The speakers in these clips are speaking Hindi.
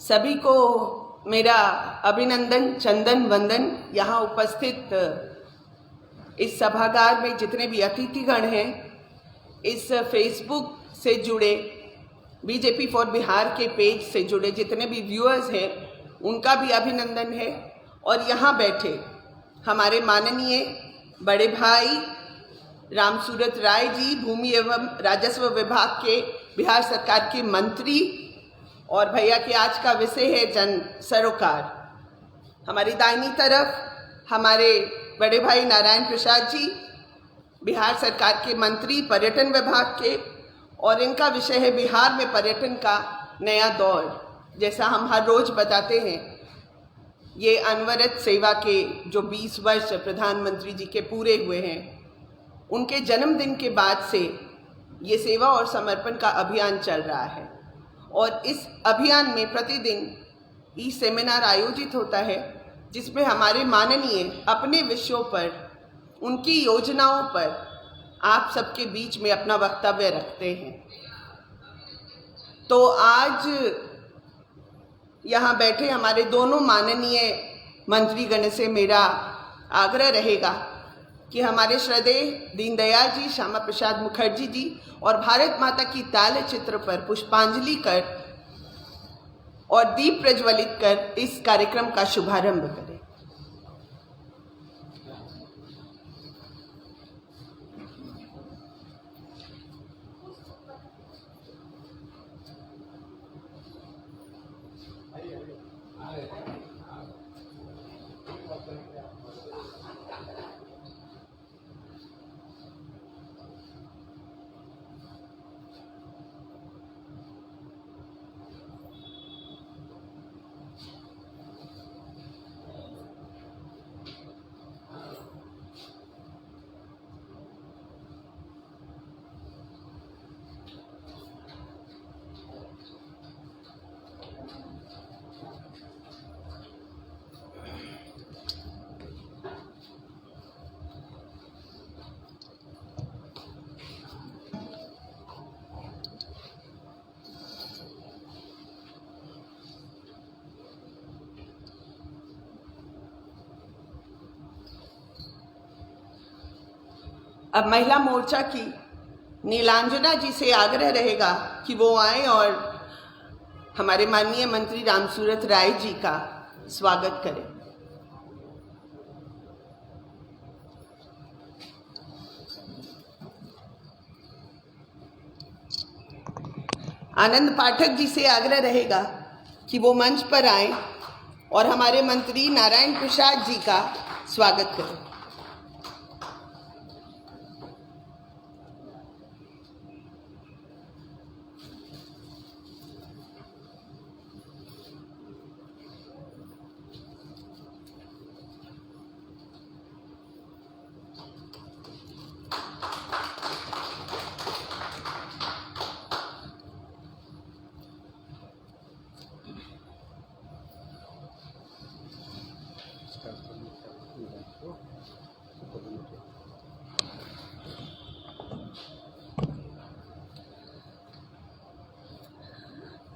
सभी को मेरा अभिनंदन, चंदन वंदन। यहाँ उपस्थित इस सभागार में जितने भी अतिथिगण हैं, इस फेसबुक से जुड़े, बीजेपी फॉर बिहार के पेज से जुड़े जितने भी व्यूअर्स हैं, उनका भी अभिनंदन है। और यहाँ बैठे हमारे माननीय बड़े भाई रामसूरत राय जी, भूमि एवं राजस्व विभाग के बिहार सरकार के मंत्री, और भैया के आज का विषय है जन सरोकार। हमारी दाहिनी तरफ हमारे बड़े भाई नारायण प्रसाद जी, बिहार सरकार के मंत्री पर्यटन विभाग के, और इनका विषय है बिहार में पर्यटन का नया दौर। जैसा हम हर रोज बताते हैं, ये अनवरत सेवा के जो 20 वर्ष प्रधानमंत्री जी के पूरे हुए हैं, उनके जन्मदिन के बाद से ये सेवा और समर्पण का अभियान चल रहा है। और इस अभियान में प्रतिदिन ई सेमिनार आयोजित होता है, जिसमें हमारे माननीय अपने विषयों पर, उनकी योजनाओं पर आप सबके बीच में अपना वक्तव्य रखते हैं। तो आज यहाँ बैठे हमारे दोनों माननीय मंत्रीगण से मेरा आग्रह रहेगा कि हमारे श्रद्धेय दीनदयाल जी, श्यामा प्रसाद मुखर्जी जी और भारत माता की ताल चित्र पर पुष्पांजलि कर और दीप प्रज्वलित कर इस कार्यक्रम का शुभारंभ करें। अब महिला मोर्चा की नीलांजना जी से आग्रह रहेगा कि वो आए और हमारे माननीय मंत्री रामसूरत राय जी का स्वागत करें। आनंद पाठक जी से आग्रह रहेगा कि वो मंच पर आए और हमारे मंत्री नारायण प्रसाद जी का स्वागत करें।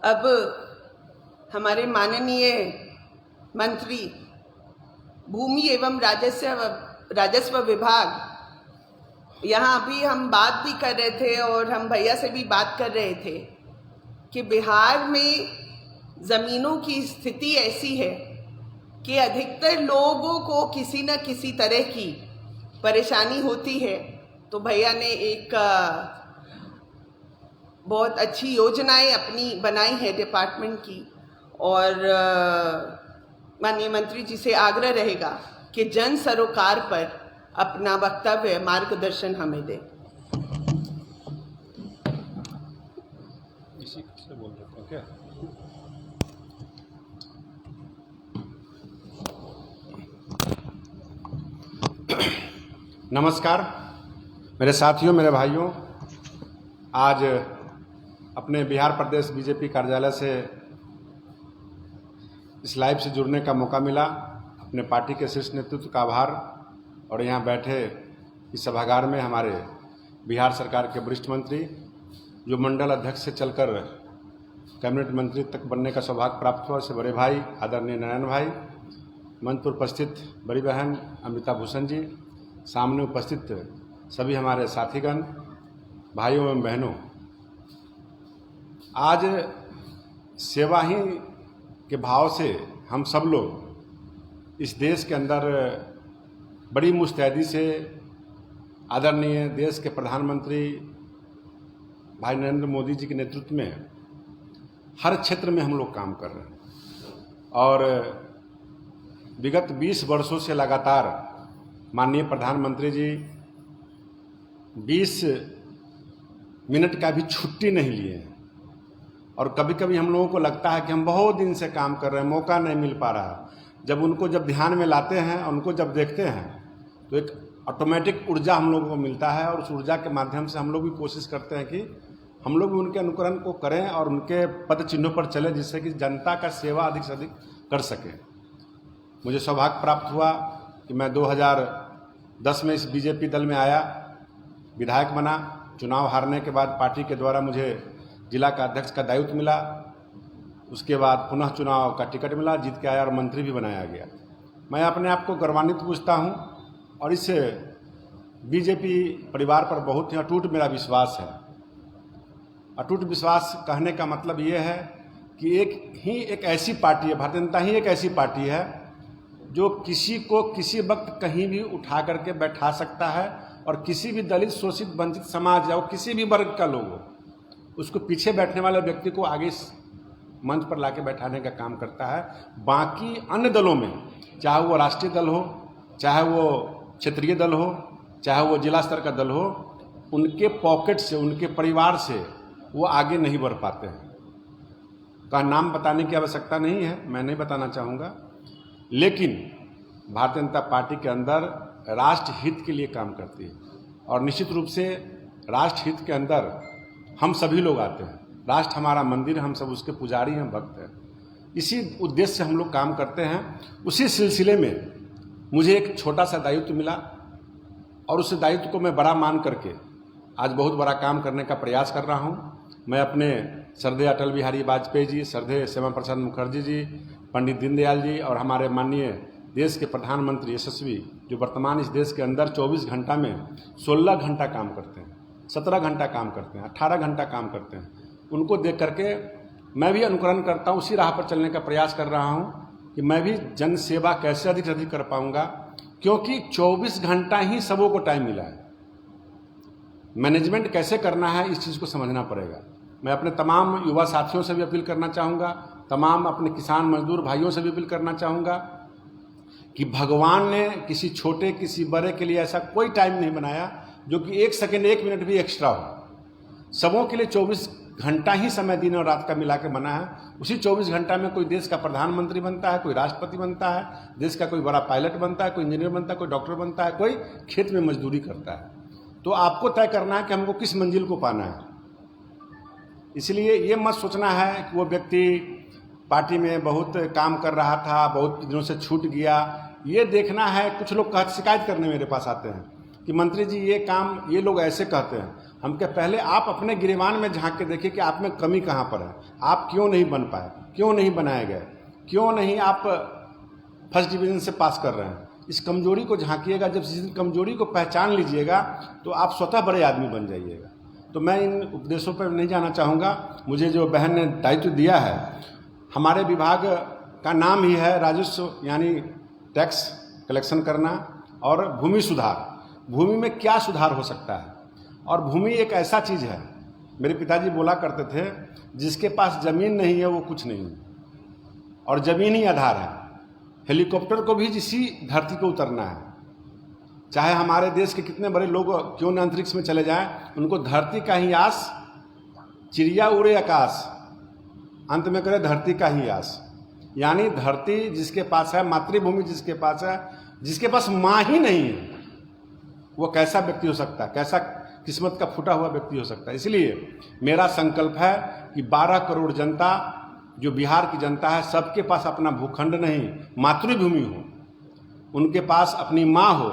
अब हमारे माननीय मंत्री भूमि एवं राजस्व विभाग, यहाँ अभी हम बात भी कर रहे थे और हम भैया से भी बात कर रहे थे कि बिहार में ज़मीनों की स्थिति ऐसी है कि अधिकतर लोगों को किसी न किसी तरह की परेशानी होती है। तो भैया ने एक बहुत अच्छी योजनाएं अपनी बनाई है डिपार्टमेंट की, और माननीय मंत्री जी से आग्रह रहेगा कि जन सरोकार पर अपना वक्तव्य, मार्गदर्शन हमें दें। इसी से बोल रहे थे क्या? नमस्कार मेरे साथियों, मेरे भाइयों। आज अपने बिहार प्रदेश बीजेपी कार्यालय से इस लाइव से जुड़ने का मौका मिला। अपने पार्टी के शीर्ष नेतृत्व का आभार। और यहाँ बैठे इस सभागार में हमारे बिहार सरकार के वरिष्ठ मंत्री, जो मंडल अध्यक्ष से चलकर कैबिनेट मंत्री तक बनने का सौभाग्य प्राप्त हुआ। उससे बड़े भाई आदरणीय नारायण भाई, मंच पर उपस्थित बड़ी बहन अमृता भूषण जी, सामने उपस्थित सभी हमारे साथीगण, भाइयों एवं बहनों, आज सेवा ही के भाव से हम सब लोग इस देश के अंदर बड़ी मुस्तैदी से आदरणीय देश के प्रधानमंत्री भाई नरेंद्र मोदी जी के नेतृत्व में हर क्षेत्र में हम लोग काम कर रहे हैं। और विगत 20 वर्षों से लगातार माननीय प्रधानमंत्री जी 20 मिनट का भी छुट्टी नहीं लिए हैं। और कभी कभी हम लोगों को लगता है कि हम बहुत दिन से काम कर रहे हैं, मौका नहीं मिल पा रहा। जब ध्यान में लाते हैं और उनको जब देखते हैं तो एक ऑटोमेटिक ऊर्जा हम लोगों को मिलता है, और उस ऊर्जा के माध्यम से हम लोग भी कोशिश करते हैं कि हम लोग भी उनके अनुकरण को करें और उनके पद चिन्हों पर चले, जिससे कि जनता का सेवा अधिक से अधिक कर सके। मुझे सौभाग्य प्राप्त हुआ कि मैं 2010 में इस बीजेपी दल में आया, विधायक बना। चुनाव हारने के बाद पार्टी के द्वारा मुझे जिला का अध्यक्ष का दायित्व मिला। उसके बाद पुनः चुनाव का टिकट मिला, जीत के आया और मंत्री भी बनाया गया। मैं अपने आप को गौरवान्वित पूछता हूं, और इस बीजेपी परिवार पर बहुत ही अटूट मेरा विश्वास है। अटूट विश्वास कहने का मतलब ये है कि एक ऐसी पार्टी है, भारतीय जनता ही एक ऐसी पार्टी है जो किसी को किसी वक्त कहीं भी उठा करके बैठा सकता है, और किसी भी दलित, शोषित, वंचित समाज या वो किसी भी वर्ग का लोग हो, उसको पीछे बैठने वाले व्यक्ति को आगे मंच पर लाके बैठाने का काम करता है। बाकी अन्य दलों में, चाहे वो राष्ट्रीय दल हो, चाहे वो क्षेत्रीय दल हो, चाहे वो जिला स्तर का दल हो, उनके पॉकेट से, उनके परिवार से वो आगे नहीं बढ़ पाते हैं। का नाम बताने की आवश्यकता नहीं है, मैं नहीं बताना चाहूँगा, लेकिन भारतीय जनता पार्टी के अंदर राष्ट्र हित के लिए काम करती है। और निश्चित रूप से राष्ट्र हित के अंदर हम सभी लोग आते हैं। राष्ट्र हमारा मंदिर, हम सब उसके पुजारी हैं, भक्त हैं। इसी उद्देश्य से हम लोग काम करते हैं। उसी सिलसिले में मुझे एक छोटा सा दायित्व मिला, और उस दायित्व को मैं बड़ा मान करके आज बहुत बड़ा काम करने का प्रयास कर रहा हूँ। मैं अपने श्रद्धेय अटल बिहारी वाजपेयी जी, श्रद्धेय श्यामा प्रसाद मुखर्जी जी, पंडित दीनदयाल जी और हमारे माननीय देश के प्रधानमंत्री यशस्वी, जो वर्तमान इस देश के अंदर 24 घंटा में 16 घंटा काम करते हैं, 17 घंटा काम करते हैं, 18 घंटा काम करते हैं, उनको देख करके मैं भी अनुकरण करता हूँ। उसी राह पर चलने का प्रयास कर रहा हूँ कि मैं भी जन सेवा कैसे अधिक से अधिक कर पाऊँगा, क्योंकि 24 घंटा ही सबों को टाइम मिला है। मैनेजमेंट कैसे करना है, इस चीज़ को समझना पड़ेगा। मैं अपने तमाम युवा साथियों से भी अपील करना चाहूँगा, तमाम अपने किसान मजदूर भाइयों से भी अपील करना चाहूँगा कि भगवान ने किसी छोटे किसी बड़े के लिए ऐसा कोई टाइम नहीं बनाया जो कि 1 सेकंड 1 मिनट भी एक्स्ट्रा हो। सबों के लिए 24 घंटा ही समय दिन और रात का मिला के बना है। उसी 24 घंटा में कोई देश का प्रधानमंत्री बनता है, कोई राष्ट्रपति बनता है, देश का कोई बड़ा पायलट बनता है, कोई इंजीनियर बनता है, कोई डॉक्टर बनता है, कोई खेत में मजदूरी करता है। तो आपको तय करना है कि हमको किस मंजिल को पाना है। इसलिए ये मत सोचना है कि वो व्यक्ति पार्टी में बहुत काम कर रहा था, बहुत दिनों से छूट गया। ये देखना है, कुछ लोग शिकायत करने मेरे पास आते हैं कि मंत्री जी ये काम ये लोग ऐसे कहते हैं। हम क्या, पहले आप अपने गिरेबान में झांक के देखिए कि आप में कमी कहाँ पर है, आप क्यों नहीं बन पाए, क्यों नहीं बनाए गए, क्यों नहीं आप फर्स्ट डिवीज़न से पास कर रहे हैं। इस कमजोरी को झांकिएगा। जब इस कमजोरी को पहचान लीजिएगा तो आप स्वतः बड़े आदमी बन जाइएगा। तो मैं इन उपदेशों पर नहीं जाना चाहूँगा। मुझे जो बहन ने दायित्व दिया है, हमारे विभाग का नाम ही है राजस्व, यानी टैक्स कलेक्शन करना और भूमि सुधार। भूमि में क्या सुधार हो सकता है, और भूमि एक ऐसा चीज़ है, मेरे पिताजी बोला करते थे, जिसके पास ज़मीन नहीं है वो कुछ नहीं है, और ज़मीन ही आधार है। हेलीकॉप्टर को भी इसी धरती को उतरना है। चाहे हमारे देश के कितने बड़े लोग क्यों न अंतरिक्ष में चले जाएं, उनको धरती का ही आस, चिड़िया उड़े आकाश, अंत में करे धरती का ही आस। यानी धरती जिसके पास है, मातृभूमि जिसके पास है, जिसके पास माँ ही नहीं है, वो कैसा व्यक्ति हो सकता है, कैसा किस्मत का फूटा हुआ व्यक्ति हो सकता है। इसलिए मेरा संकल्प है कि 12 करोड़ जनता, जो बिहार की जनता है, सबके पास अपना भूखंड नहीं, मातृभूमि हो, उनके पास अपनी माँ हो,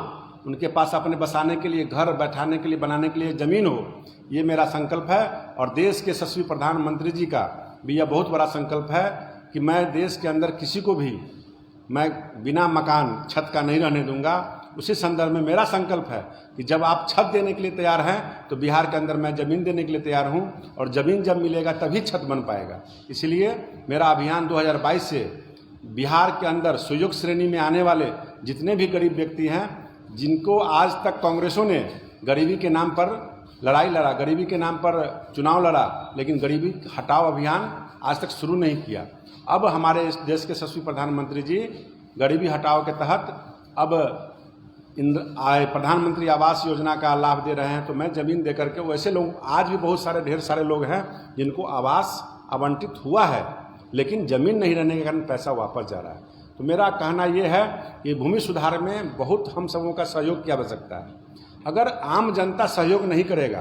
उनके पास अपने बसाने के लिए घर, बैठाने के लिए, बनाने के लिए ज़मीन हो। ये मेरा संकल्प है। और देश के यशस्वी प्रधानमंत्री जी का भी यह बहुत बड़ा संकल्प है कि मैं देश के अंदर किसी को भी मैं बिना मकान छत का नहीं रहने दूंगा। उसी संदर्भ में मेरा संकल्प है कि जब आप छत देने के लिए तैयार हैं तो बिहार के अंदर मैं ज़मीन देने के लिए तैयार हूं, और ज़मीन जब मिलेगा तभी छत बन पाएगा। इसलिए मेरा अभियान 2022 से बिहार के अंदर सुयोग श्रेणी में आने वाले जितने भी गरीब व्यक्ति हैं, जिनको आज तक कांग्रेसों ने गरीबी के नाम पर लड़ाई लड़ा, गरीबी के नाम पर चुनाव लड़ा, लेकिन गरीबी हटाओ अभियान आज तक शुरू नहीं किया। अब हमारे इस देश के यशस्वी प्रधानमंत्री जी गरीबी हटाओ के तहत अब प्रधानमंत्री आवास योजना का लाभ दे रहे हैं। तो मैं ज़मीन दे करके, वैसे लोग आज भी बहुत सारे ढेर सारे लोग हैं जिनको आवास आवंटित हुआ है, लेकिन ज़मीन नहीं रहने के कारण पैसा वापस जा रहा है। तो मेरा कहना ये है कि भूमि सुधार में बहुत हम सबों का सहयोग की आवश्यकता है। अगर आम जनता सहयोग नहीं करेगा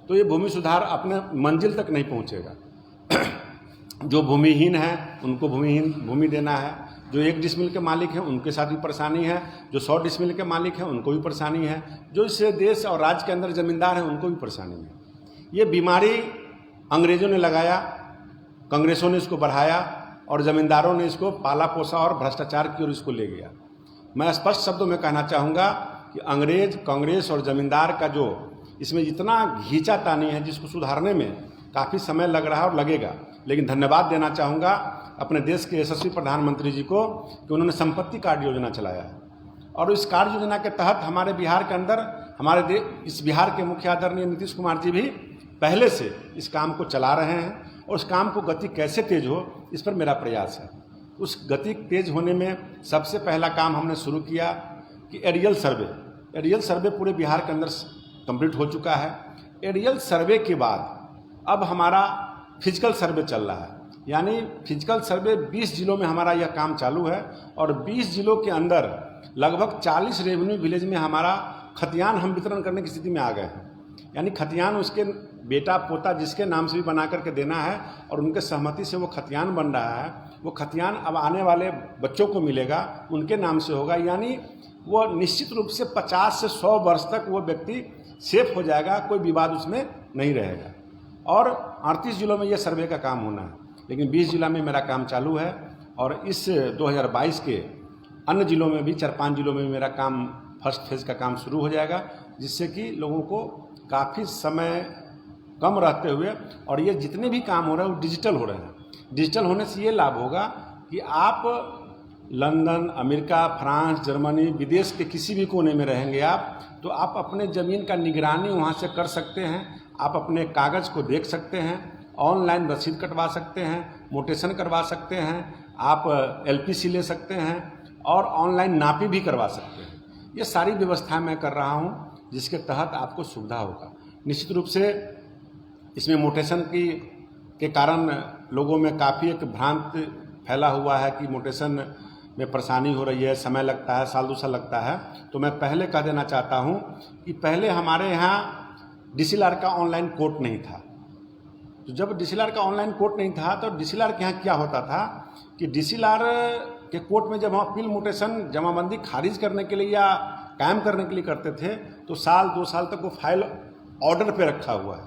तो ये भूमि सुधार अपने मंजिल तक नहीं पहुँचेगा। जो भूमिहीन हैं उनको भूमि देना है, जो 1 डिसमिल के मालिक हैं उनके साथ भी परेशानी है, जो 100 डिसमिल के मालिक हैं उनको भी परेशानी है, जो इस देश और राज्य के अंदर ज़मींदार हैं उनको भी परेशानी है। ये बीमारी अंग्रेज़ों ने लगाया, कांग्रेसों ने इसको बढ़ाया और ज़मींदारों ने इसको पाला पोसा और भ्रष्टाचार की ओर इसको ले गया। मैं स्पष्ट शब्दों में कहना चाहूँगा कि अंग्रेज, कांग्रेस और ज़मींदार का जो इसमें जितना घींचातानी है, जिसको सुधारने में काफ़ी समय लग रहा है और लगेगा, लेकिन धन्यवाद देना चाहूँगा अपने देश के यशस्वी प्रधानमंत्री जी को कि उन्होंने संपत्ति कार्ड योजना चलाया है। और इस कार्ड योजना के तहत हमारे बिहार के अंदर इस बिहार के मुख्य आदरणीय नीतीश कुमार जी भी पहले से इस काम को चला रहे हैं, और उस काम को गति कैसे तेज हो इस पर मेरा प्रयास है। उस गति तेज होने में सबसे पहला काम हमने शुरू किया कि एरियल सर्वे पूरे बिहार के अंदर कंप्लीट हो चुका है। एरियल सर्वे के बाद अब हमारा फिजिकल सर्वे चल रहा है, यानी फिजिकल सर्वे 20 जिलों में हमारा यह काम चालू है, और 20 जिलों के अंदर लगभग 40 रेवेन्यू विलेज में हमारा खतियान हम वितरण करने की स्थिति में आ गए हैं। यानी खतियान उसके बेटा पोता जिसके नाम से भी बना करके देना है, और उनके सहमति से वो खतियान बन रहा है। वो खतियान अब आने वाले बच्चों को मिलेगा, उनके नाम से होगा, यानी वो निश्चित रूप से 50 से 100 वर्ष तक वो व्यक्ति सेफ हो जाएगा, कोई विवाद उसमें नहीं रहेगा। और 38 जिलों में ये सर्वे का काम होना है, लेकिन 20 जिला में मेरा काम चालू है, और इस 2022 के अन्य जिलों में भी 4-5 जिलों में मेरा काम फर्स्ट फेज़ का काम शुरू हो जाएगा, जिससे कि लोगों को काफ़ी समय कम रहते हुए, और ये जितने भी काम हो रहे हैं वो डिजिटल हो रहे हैं। डिजिटल होने से ये लाभ होगा कि आप लंदन, अमेरिका, फ्रांस, जर्मनी, विदेश के किसी भी कोने में रहेंगे आप, तो आप अपने ज़मीन का निगरानी वहाँ से कर सकते हैं। आप अपने कागज़ को देख सकते हैं, ऑनलाइन रसीद कटवा सकते हैं, मोटेशन करवा सकते हैं, आप LPC ले सकते हैं, और ऑनलाइन नापी भी करवा सकते हैं। ये सारी व्यवस्थाएं मैं कर रहा हूँ, जिसके तहत आपको सुविधा होगा। निश्चित रूप से इसमें मोटेशन के कारण लोगों में काफ़ी एक भ्रांत फैला हुआ है कि मोटेशन में परेशानी हो रही है, समय लगता है, साल 2 साल लगता है। तो मैं पहले कह देना चाहता हूँ कि पहले हमारे यहाँ DCLR का ऑनलाइन कोर्ट नहीं था। तो जब DCLR का ऑनलाइन कोर्ट नहीं था तो DCLR के यहाँ क्या होता था कि DCLR के कोर्ट में जब हम अपील मोटेशन जमाबंदी खारिज करने के लिए या कायम करने के लिए करते थे, तो साल 2 साल तक वो फाइल ऑर्डर पे रखा हुआ है,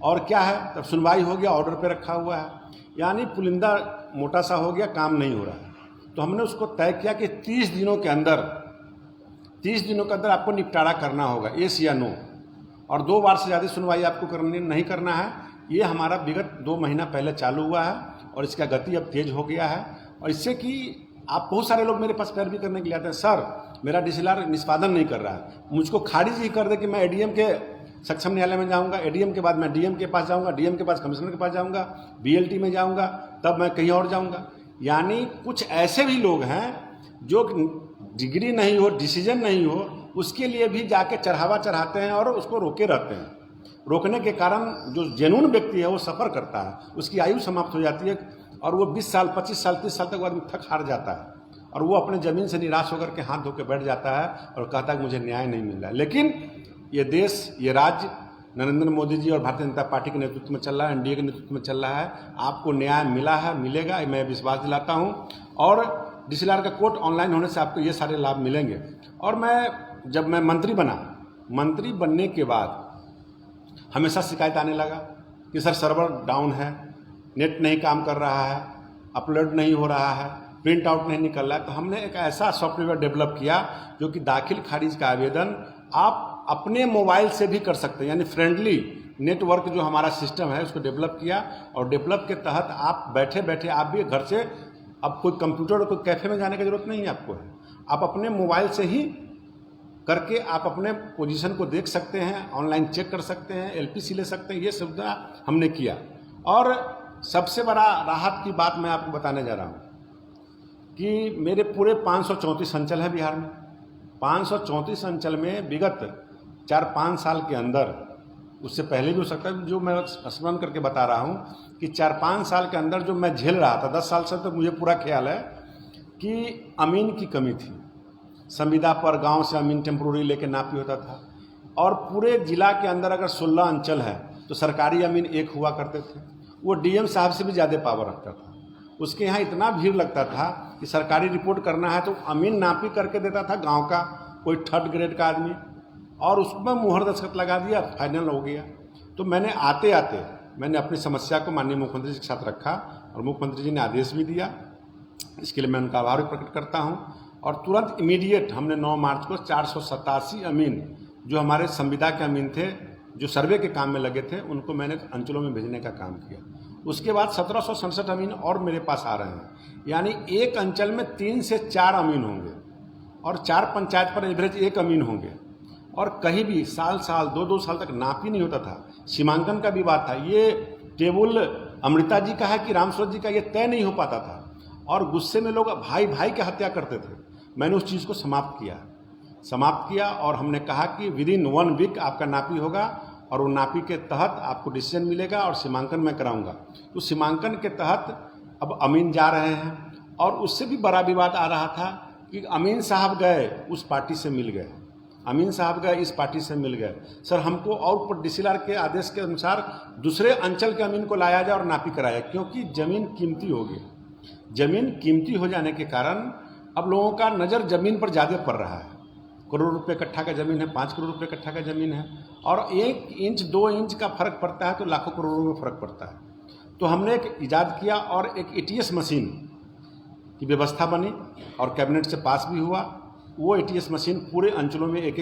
और क्या है तब सुनवाई हो गया, ऑर्डर पे रखा हुआ है, यानी पुलिंदा मोटा सा हो गया, काम नहीं हो रहा है। तो हमने उसको तय किया कि 30 दिनों के अंदर आपको निपटारा करना होगा, येस या नो, और 2 बार से ज़्यादा सुनवाई आपको नहीं करना है। ये हमारा विगत 2 महीना पहले चालू हुआ है, और इसका गति अब तेज हो गया है। और इससे कि आप बहुत सारे लोग मेरे पास पैरवी करने के लिए आते हैं, सर मेरा DCLR निष्पादन नहीं कर रहा है, मुझको खारिज ही कर दे कि मैं ADM के सक्षम न्यायालय में जाऊंगा, ADM के बाद मैं DM के पास जाऊंगा, DM के पास कमिश्नर के पास जाऊंगा, BLT में जाऊंगा, तब मैं कहीं और जाऊंगा। यानी कुछ ऐसे भी लोग हैं जो डिग्री नहीं हो, डिसीजन नहीं हो, उसके लिए भी जाके चढ़ावा चढ़ाते हैं और उसको रोके रहते हैं। रोकने के कारण जो जेन्युइन व्यक्ति है वो सफ़र करता है, उसकी आयु समाप्त हो जाती है, और वो 20 साल, 25 साल, 30 साल तक आदमी थक हार जाता है, और वो अपने ज़मीन से निराश होकर के हाथ धो के बैठ जाता है और कहता है कि मुझे न्याय नहीं मिल रहा है। लेकिन ये देश, ये राज्य नरेंद्र मोदी जी और भारतीय जनता पार्टी के नेतृत्व में चल रहा है, NDA के नेतृत्व में चल रहा है। आपको न्याय मिला है, मिलेगा, मैं विश्वास दिलाता हूँ। और DCLR का कोर्ट ऑनलाइन होने से आपको ये सारे लाभ मिलेंगे। और जब मैं मंत्री बनने के बाद हमेशा शिकायत आने लगा कि सर सर्वर डाउन है, नेट नहीं काम कर रहा है, अपलोड नहीं हो रहा है, प्रिंट आउट नहीं निकल रहा है, तो हमने एक ऐसा सॉफ्टवेयर डेवलप किया जो कि दाखिल खारिज का आवेदन आप अपने मोबाइल से भी कर सकते हैं। यानी फ्रेंडली नेटवर्क जो हमारा सिस्टम है उसको डेवलप किया, और डेवलप के तहत आप बैठे बैठे आप भी घर से, अब कोई कंप्यूटर और कोई कैफ़े में जाने की जरूरत नहीं है आपको, है आप अपने मोबाइल से ही करके आप अपने पोजीशन को देख सकते हैं, ऑनलाइन चेक कर सकते हैं, एलपीसी ले सकते हैं। ये सुविधा हमने किया। और सबसे बड़ा राहत की बात मैं आपको बताने जा रहा हूँ कि मेरे पूरे 534 अंचल हैं बिहार में। 534 अंचल में विगत 4-5 साल के अंदर, उससे पहले भी हो सकता है, जो मैं स्मरण करके बता रहा हूँ कि 4-5 साल के अंदर जो मैं झेल रहा था, 10 साल से तो मुझे पूरा ख्याल है कि अमीन की कमी थी। संविदा पर गांव से अमीन टेम्प्रोरी लेके नापी होता था, और पूरे जिला के अंदर अगर 16 अंचल है तो सरकारी अमीन एक हुआ करते थे। वो डीएम साहब से भी ज़्यादा पावर रखता था। उसके यहाँ इतना भीड़ लगता था कि सरकारी रिपोर्ट करना है तो अमीन नापी करके देता था गांव का कोई 3rd ग्रेड का आदमी, और उसमें मुहर दस्तखत लगा दिया, फाइनल हो गया। तो मैंने आते आते मैंने अपनी समस्या को माननीय मुख्यमंत्री जी के साथ रखा, और मुख्यमंत्री जी ने आदेश भी दिया। इसके लिए मैं उनका आभार प्रकट करता हूँ। और तुरंत इमीडिएट हमने 9 मार्च को 487 अमीन जो हमारे संविदा के अमीन थे, जो सर्वे के काम में लगे थे, उनको मैंने अंचलों में भेजने का काम किया। उसके बाद 1767 अमीन और मेरे पास आ रहे हैं। यानी एक अंचल में 3 से 4 अमीन होंगे, और 4 पंचायत पर एवरेज 1 अमीन होंगे। और कहीं भी साल 2-2 साल तक नापी नहीं होता था। सीमांकन का विवाद था, ये टेबुल अमृता जी का है कि राम सूरत जी का, ये तय नहीं हो पाता था, और गुस्से में लोग भाई भाई की हत्या करते थे। मैंने उस चीज़ को समाप्त किया, और हमने कहा कि विदिन 1 वीक आपका नापी होगा, और वो नापी के तहत आपको डिसीजन मिलेगा, और सीमांकन मैं कराऊंगा। तो सीमांकन के तहत अब अमीन जा रहे हैं। और उससे भी बड़ा विवाद आ रहा था कि अमीन साहब गए उस पार्टी से मिल गए, अमीन साहब गए इस पार्टी से मिल गए। सर हमको और ऊपर डीसीएलआर के आदेश के अनुसार दूसरे अंचल के अमीन को लाया जाए और नापी कराया, क्योंकि ज़मीन कीमती हो गई। ज़मीन कीमती हो जाने के कारण अब लोगों का नज़र ज़मीन पर ज़्यादा पड़ रहा है। करोड़ रुपए कट्ठा का ज़मीन है, 5 करोड़ रुपए कट्ठा का ज़मीन है, और 1 इंच 2 इंच का फर्क पड़ता है तो लाखों करोड़ों में फर्क पड़ता है। तो हमने एक ईजाद किया, और एक एटीएस मशीन की व्यवस्था बनी, और कैबिनेट से पास भी हुआ। वो एटीएस मशीन पूरे अंचलों में एक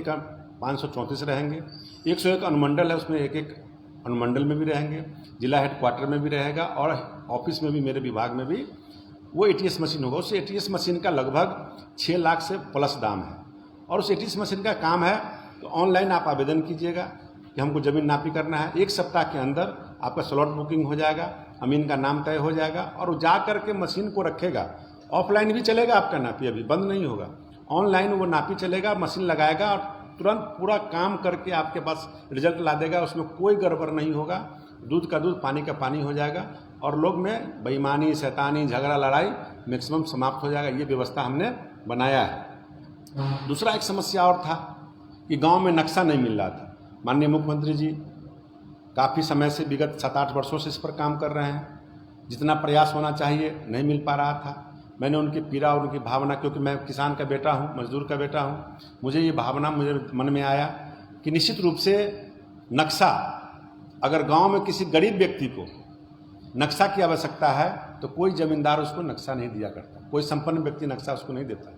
534 रहेंगे। 101 अनुमंडल है, उसमें एक अनुमंडल में भी रहेंगे, जिला हेडक्वार्टर में भी रहेगा, और ऑफिस में भी, मेरे विभाग में भी वो एटीएस मशीन होगा। उस एटीएस मशीन का लगभग 6 लाख से प्लस दाम है। और उस एटीएस मशीन का काम है तो ऑनलाइन आप आवेदन कीजिएगा कि हमको ज़मीन नापी करना है। 1 सप्ताह के अंदर आपका स्लॉट बुकिंग हो जाएगा, अमीन का नाम तय हो जाएगा, और वो जा करके मशीन को रखेगा। ऑफलाइन भी चलेगा आपका नापी, अभी बंद नहीं होगा, ऑनलाइन वो नापी चलेगा, मशीन लगाएगा, और तुरंत पूरा काम करके आपके पास रिजल्ट ला देगा। उसमें कोई गड़बड़ नहीं होगा, दूध का दूध पानी का पानी हो जाएगा, और लोग में बेईमानी, शैतानी, झगड़ा, लड़ाई मैक्सिमम समाप्त हो जाएगा। ये व्यवस्था हमने बनाया है। दूसरा एक समस्या और था कि गांव में नक्शा नहीं मिल रहा था। माननीय मुख्यमंत्री जी काफ़ी समय से, विगत 7-8 वर्षों से इस पर काम कर रहे हैं। जितना प्रयास होना चाहिए नहीं मिल पा रहा था। मैंने उनकी पीड़ा और उनकी भावना, क्योंकि मैं किसान का बेटा हूँ, मजदूर का बेटा हूँ, मुझे ये भावना मुझे मन में आया कि निश्चित रूप से नक्शा, अगर गांव में किसी गरीब व्यक्ति को नक्शा की आवश्यकता है तो कोई ज़मींदार उसको नक्शा नहीं दिया करता, कोई संपन्न व्यक्ति नक्शा उसको नहीं देता।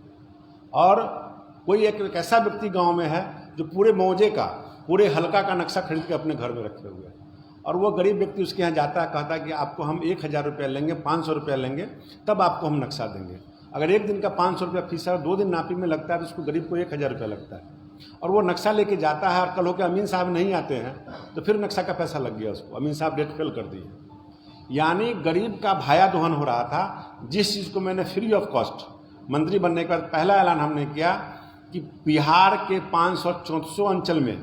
और कोई एक ऐसा व्यक्ति गांव में है जो पूरे मौजे का, पूरे हल्का का नक्शा खरीद के अपने घर में रखे हुए हैं, और वो गरीब व्यक्ति उसके यहाँ जाता है, कहता है कि आपको हम 1000 रुपया लेंगे, 500 रुपया लेंगे, तब आपको हम नक्शा देंगे। अगर एक दिन का 500 रुपया फीस है और 2 दिन नापी में लगता है तो उसको गरीब को 1000 रुपया लगता है, और वो नक्शा लेके जाता है, और कल होकर अमीन साहब नहीं आते हैं तो फिर नक्शा का पैसा लग गया उसको, अमीन साहब डेट फेल कर दिए। यानी गरीब का भाया दोहन हो रहा था। जिस चीज़ को मैंने फ्री ऑफ कॉस्ट मंत्री बनने के बाद पहला ऐलान हमने किया कि बिहार के 500-400 अंचल में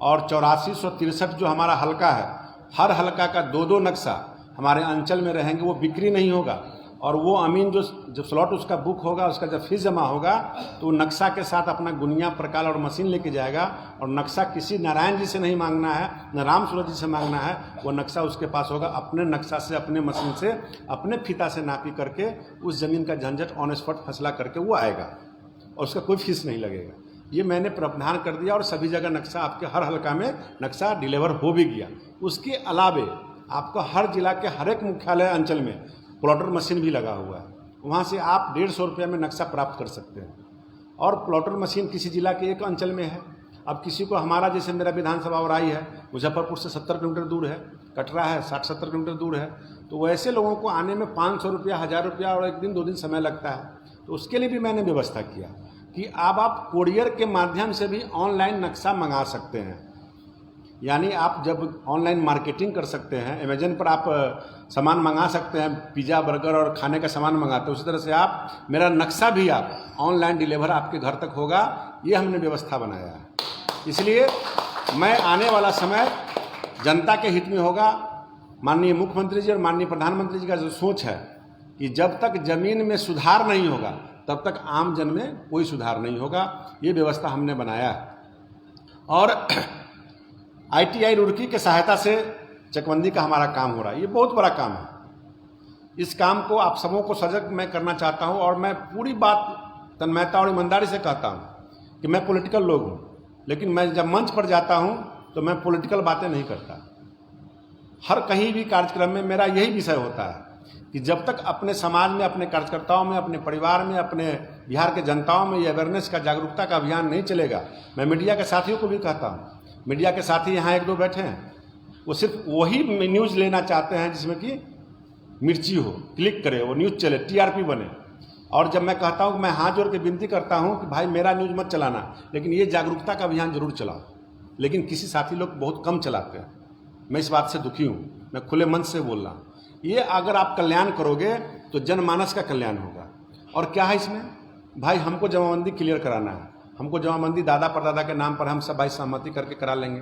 और 8463 जो हमारा हल्का है, हर हल्का का 2-2 नक्शा हमारे अंचल में रहेंगे। वो बिक्री नहीं होगा, और वो अमीन जो जब स्लॉट उसका बुक होगा, उसका जब फीस जमा होगा तो वो नक्शा के साथ अपना गुनिया, प्रकाल और मशीन लेके जाएगा, और नक्शा किसी नारायण जी से नहीं मांगना है, न राम सूरत जी से मांगना है, वो नक्शा उसके पास होगा। अपने नक्शा से, अपने मशीन से, अपने फीता से नापी करके उस ज़मीन का झंझट ऑन स्पॉट फैसला करके वो आएगा, और उसका कोई फीस नहीं लगेगा। ये मैंने प्रावधान कर दिया, और सभी जगह नक्शा, आपके हर हल्का में नक्शा डिलीवर हो भी गया। उसके अलावे आपका हर जिला के हर एक मुख्यालय अंचल में प्लॉटर मशीन भी लगा हुआ है। वहाँ से आप 150 रुपये में नक्शा प्राप्त कर सकते हैं। और प्लॉटर मशीन किसी जिला के एक अंचल में है। अब किसी को हमारा, जैसे मेरा विधानसभा औराई है, मुजफ्फरपुर से 70 किलोमीटर दूर है, कटरा है 60-70 किलोमीटर दूर है, तो वैसे लोगों को आने में 500 रुपया, 1000 रुपया और 1 दिन 2 दिन समय लगता है। तो उसके लिए भी मैंने व्यवस्था किया कि अब आप कोरियर के माध्यम से भी ऑनलाइन नक्शा मंगा सकते हैं। यानी आप जब ऑनलाइन मार्केटिंग कर सकते हैं, अमेजन पर आप सामान मंगा सकते हैं, पिज़्ज़ा बर्गर और खाने का सामान मंगाते हैं, उसी तरह से आप मेरा नक्शा भी आप ऑनलाइन डिलीवर आपके घर तक होगा। ये हमने व्यवस्था बनाया है। इसलिए मैं आने वाला समय जनता के हित में होगा। माननीय मुख्यमंत्री जी और माननीय प्रधानमंत्री जी का जो सोच है कि जब तक जमीन में सुधार नहीं होगा तब तक आम जन में कोई सुधार नहीं होगा, ये व्यवस्था हमने बनाया है। और ITI रुड़की के सहायता से चकबंदी का हमारा काम हो रहा है। ये बहुत बड़ा काम है। इस काम को आप सबों को सजग मैं करना चाहता हूँ और मैं पूरी बात तन्मयता और ईमानदारी से कहता हूँ कि मैं पॉलिटिकल लोग हूँ, लेकिन मैं जब मंच पर जाता हूँ तो मैं पॉलिटिकल बातें नहीं करता। हर कहीं भी कार्यक्रम में मेरा यही विषय होता है कि जब तक अपने समाज में, अपने कार्यकर्ताओं में, अपने परिवार में, अपने बिहार के जनताओं में ये अवेयरनेस का, जागरूकता का अभियान नहीं चलेगा। मैं मीडिया के साथियों को भी कहता हूँ, मीडिया के साथी यहाँ 1-2 बैठे हैं, वो सिर्फ वही न्यूज़ लेना चाहते हैं जिसमें कि मिर्ची हो, क्लिक करे, वो न्यूज़ चले, TRP बने। और जब मैं कहता हूँ कि मैं हाथ जोड़ के विनती करता हूँ कि भाई मेरा न्यूज़ मत चलाना, लेकिन ये जागरूकता का अभियान जरूर चलाओ, लेकिन किसी साथी लोग बहुत कम चलाते हैं। मैं इस बात से दुखी हूँ, मैं खुले मन से बोल रहा हूँ। ये अगर आप कल्याण करोगे तो जनमानस का कल्याण होगा। और क्या है इसमें भाई, हमको जमाबंदी क्लियर कराना है, हमको जमाबंदी दादा परदादा के नाम पर हम सब भाई सहमति करके करा लेंगे।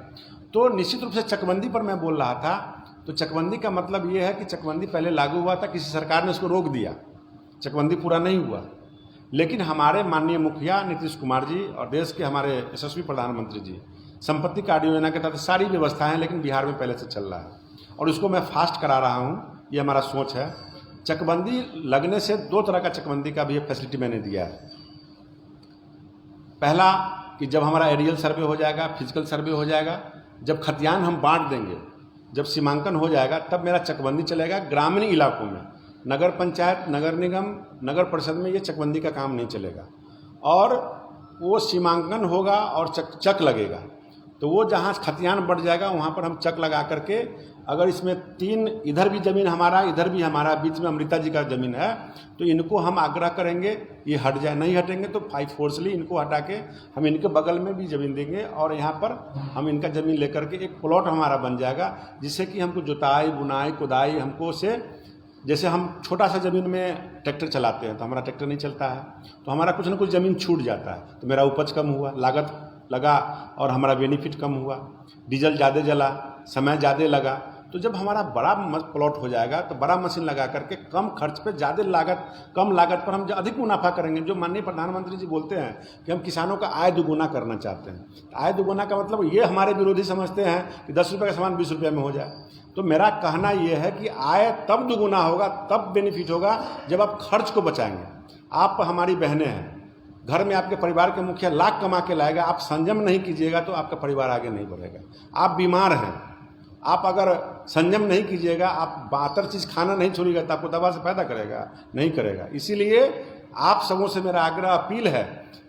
तो निश्चित रूप से चकबंदी पर मैं बोल रहा था, तो चकबंदी का मतलब ये है कि चकबंदी पहले लागू हुआ था, किसी सरकार ने उसको रोक दिया, चकबंदी पूरा नहीं हुआ। लेकिन हमारे माननीय मुखिया नीतीश कुमार जी और देश के हमारे यशस्वी प्रधानमंत्री जी संपत्ति कार्ड योजना के तहत सारी व्यवस्थाएं हैं, लेकिन बिहार में पहले से चल रहा है और उसको मैं फास्ट करा रहा हूँ। ये हमारा सोच है। चकबंदी लगने से 2 तरह का चकबंदी का भी फैसिलिटी मैंने दिया है। पहला कि जब हमारा एरियल सर्वे हो जाएगा, फिजिकल सर्वे हो जाएगा, जब खतियान हम बांट देंगे, जब सीमांकन हो जाएगा, तब मेरा चकबंदी चलेगा ग्रामीण इलाकों में। नगर पंचायत, नगर निगम, नगर परिषद में ये चकबंदी का काम नहीं चलेगा। और वो सीमांकन होगा और चक लगेगा, तो वो जहाँ खतियान बढ़ जाएगा वहाँ पर हम चक लगा करके, अगर इसमें 3 इधर भी ज़मीन हमारा, इधर भी हमारा, बीच में अमृता जी का ज़मीन है, तो इनको हम आग्रह करेंगे ये हट जाए। नहीं हटेंगे तो फोर्सली इनको हटा के हम इनके बगल में भी ज़मीन देंगे और यहाँ पर हम इनका ज़मीन लेकर के एक प्लॉट हमारा बन जाएगा, जिससे कि हमको जुताई, बुनाई, खुदाई हमको से, जैसे हम छोटा सा ज़मीन में ट्रैक्टर चलाते हैं तो हमारा ट्रैक्टर नहीं चलता है, तो हमारा कुछ ना कुछ ज़मीन छूट जाता है, तो मेरा उपज कम हुआ, लागत लगा और हमारा बेनिफिट कम हुआ, डीजल ज़्यादा जला, समय ज़्यादा लगा। तो जब हमारा बड़ा प्लॉट हो जाएगा तो बड़ा मशीन लगा करके कम खर्च पे ज़्यादा लागत, कम लागत पर हम अधिक मुनाफा करेंगे। जो माननीय प्रधानमंत्री जी बोलते हैं कि हम किसानों का आय दुगुना करना चाहते हैं, तो आय दुगुना का मतलब ये हमारे विरोधी समझते हैं कि 10 रुपये का सामान 20 रुपये में हो जाए। तो मेरा कहना ये है कि आय तब दुगुना होगा, तब बेनिफिट होगा जब आप खर्च को बचाएंगे। आप हमारी बहनें हैं, घर में आपके परिवार के मुखिया लाख कमा के लाएगा, आप संयम नहीं कीजिएगा तो आपका परिवार आगे नहीं बढ़ेगा। आप बीमार हैं, आप अगर संयम नहीं कीजिएगा, आप 72 चीज़ खाना नहीं छोड़िएगा तो आपको दवा से फायदा करेगा? नहीं करेगा। इसीलिए आप सबों से मेरा आग्रह, अपील है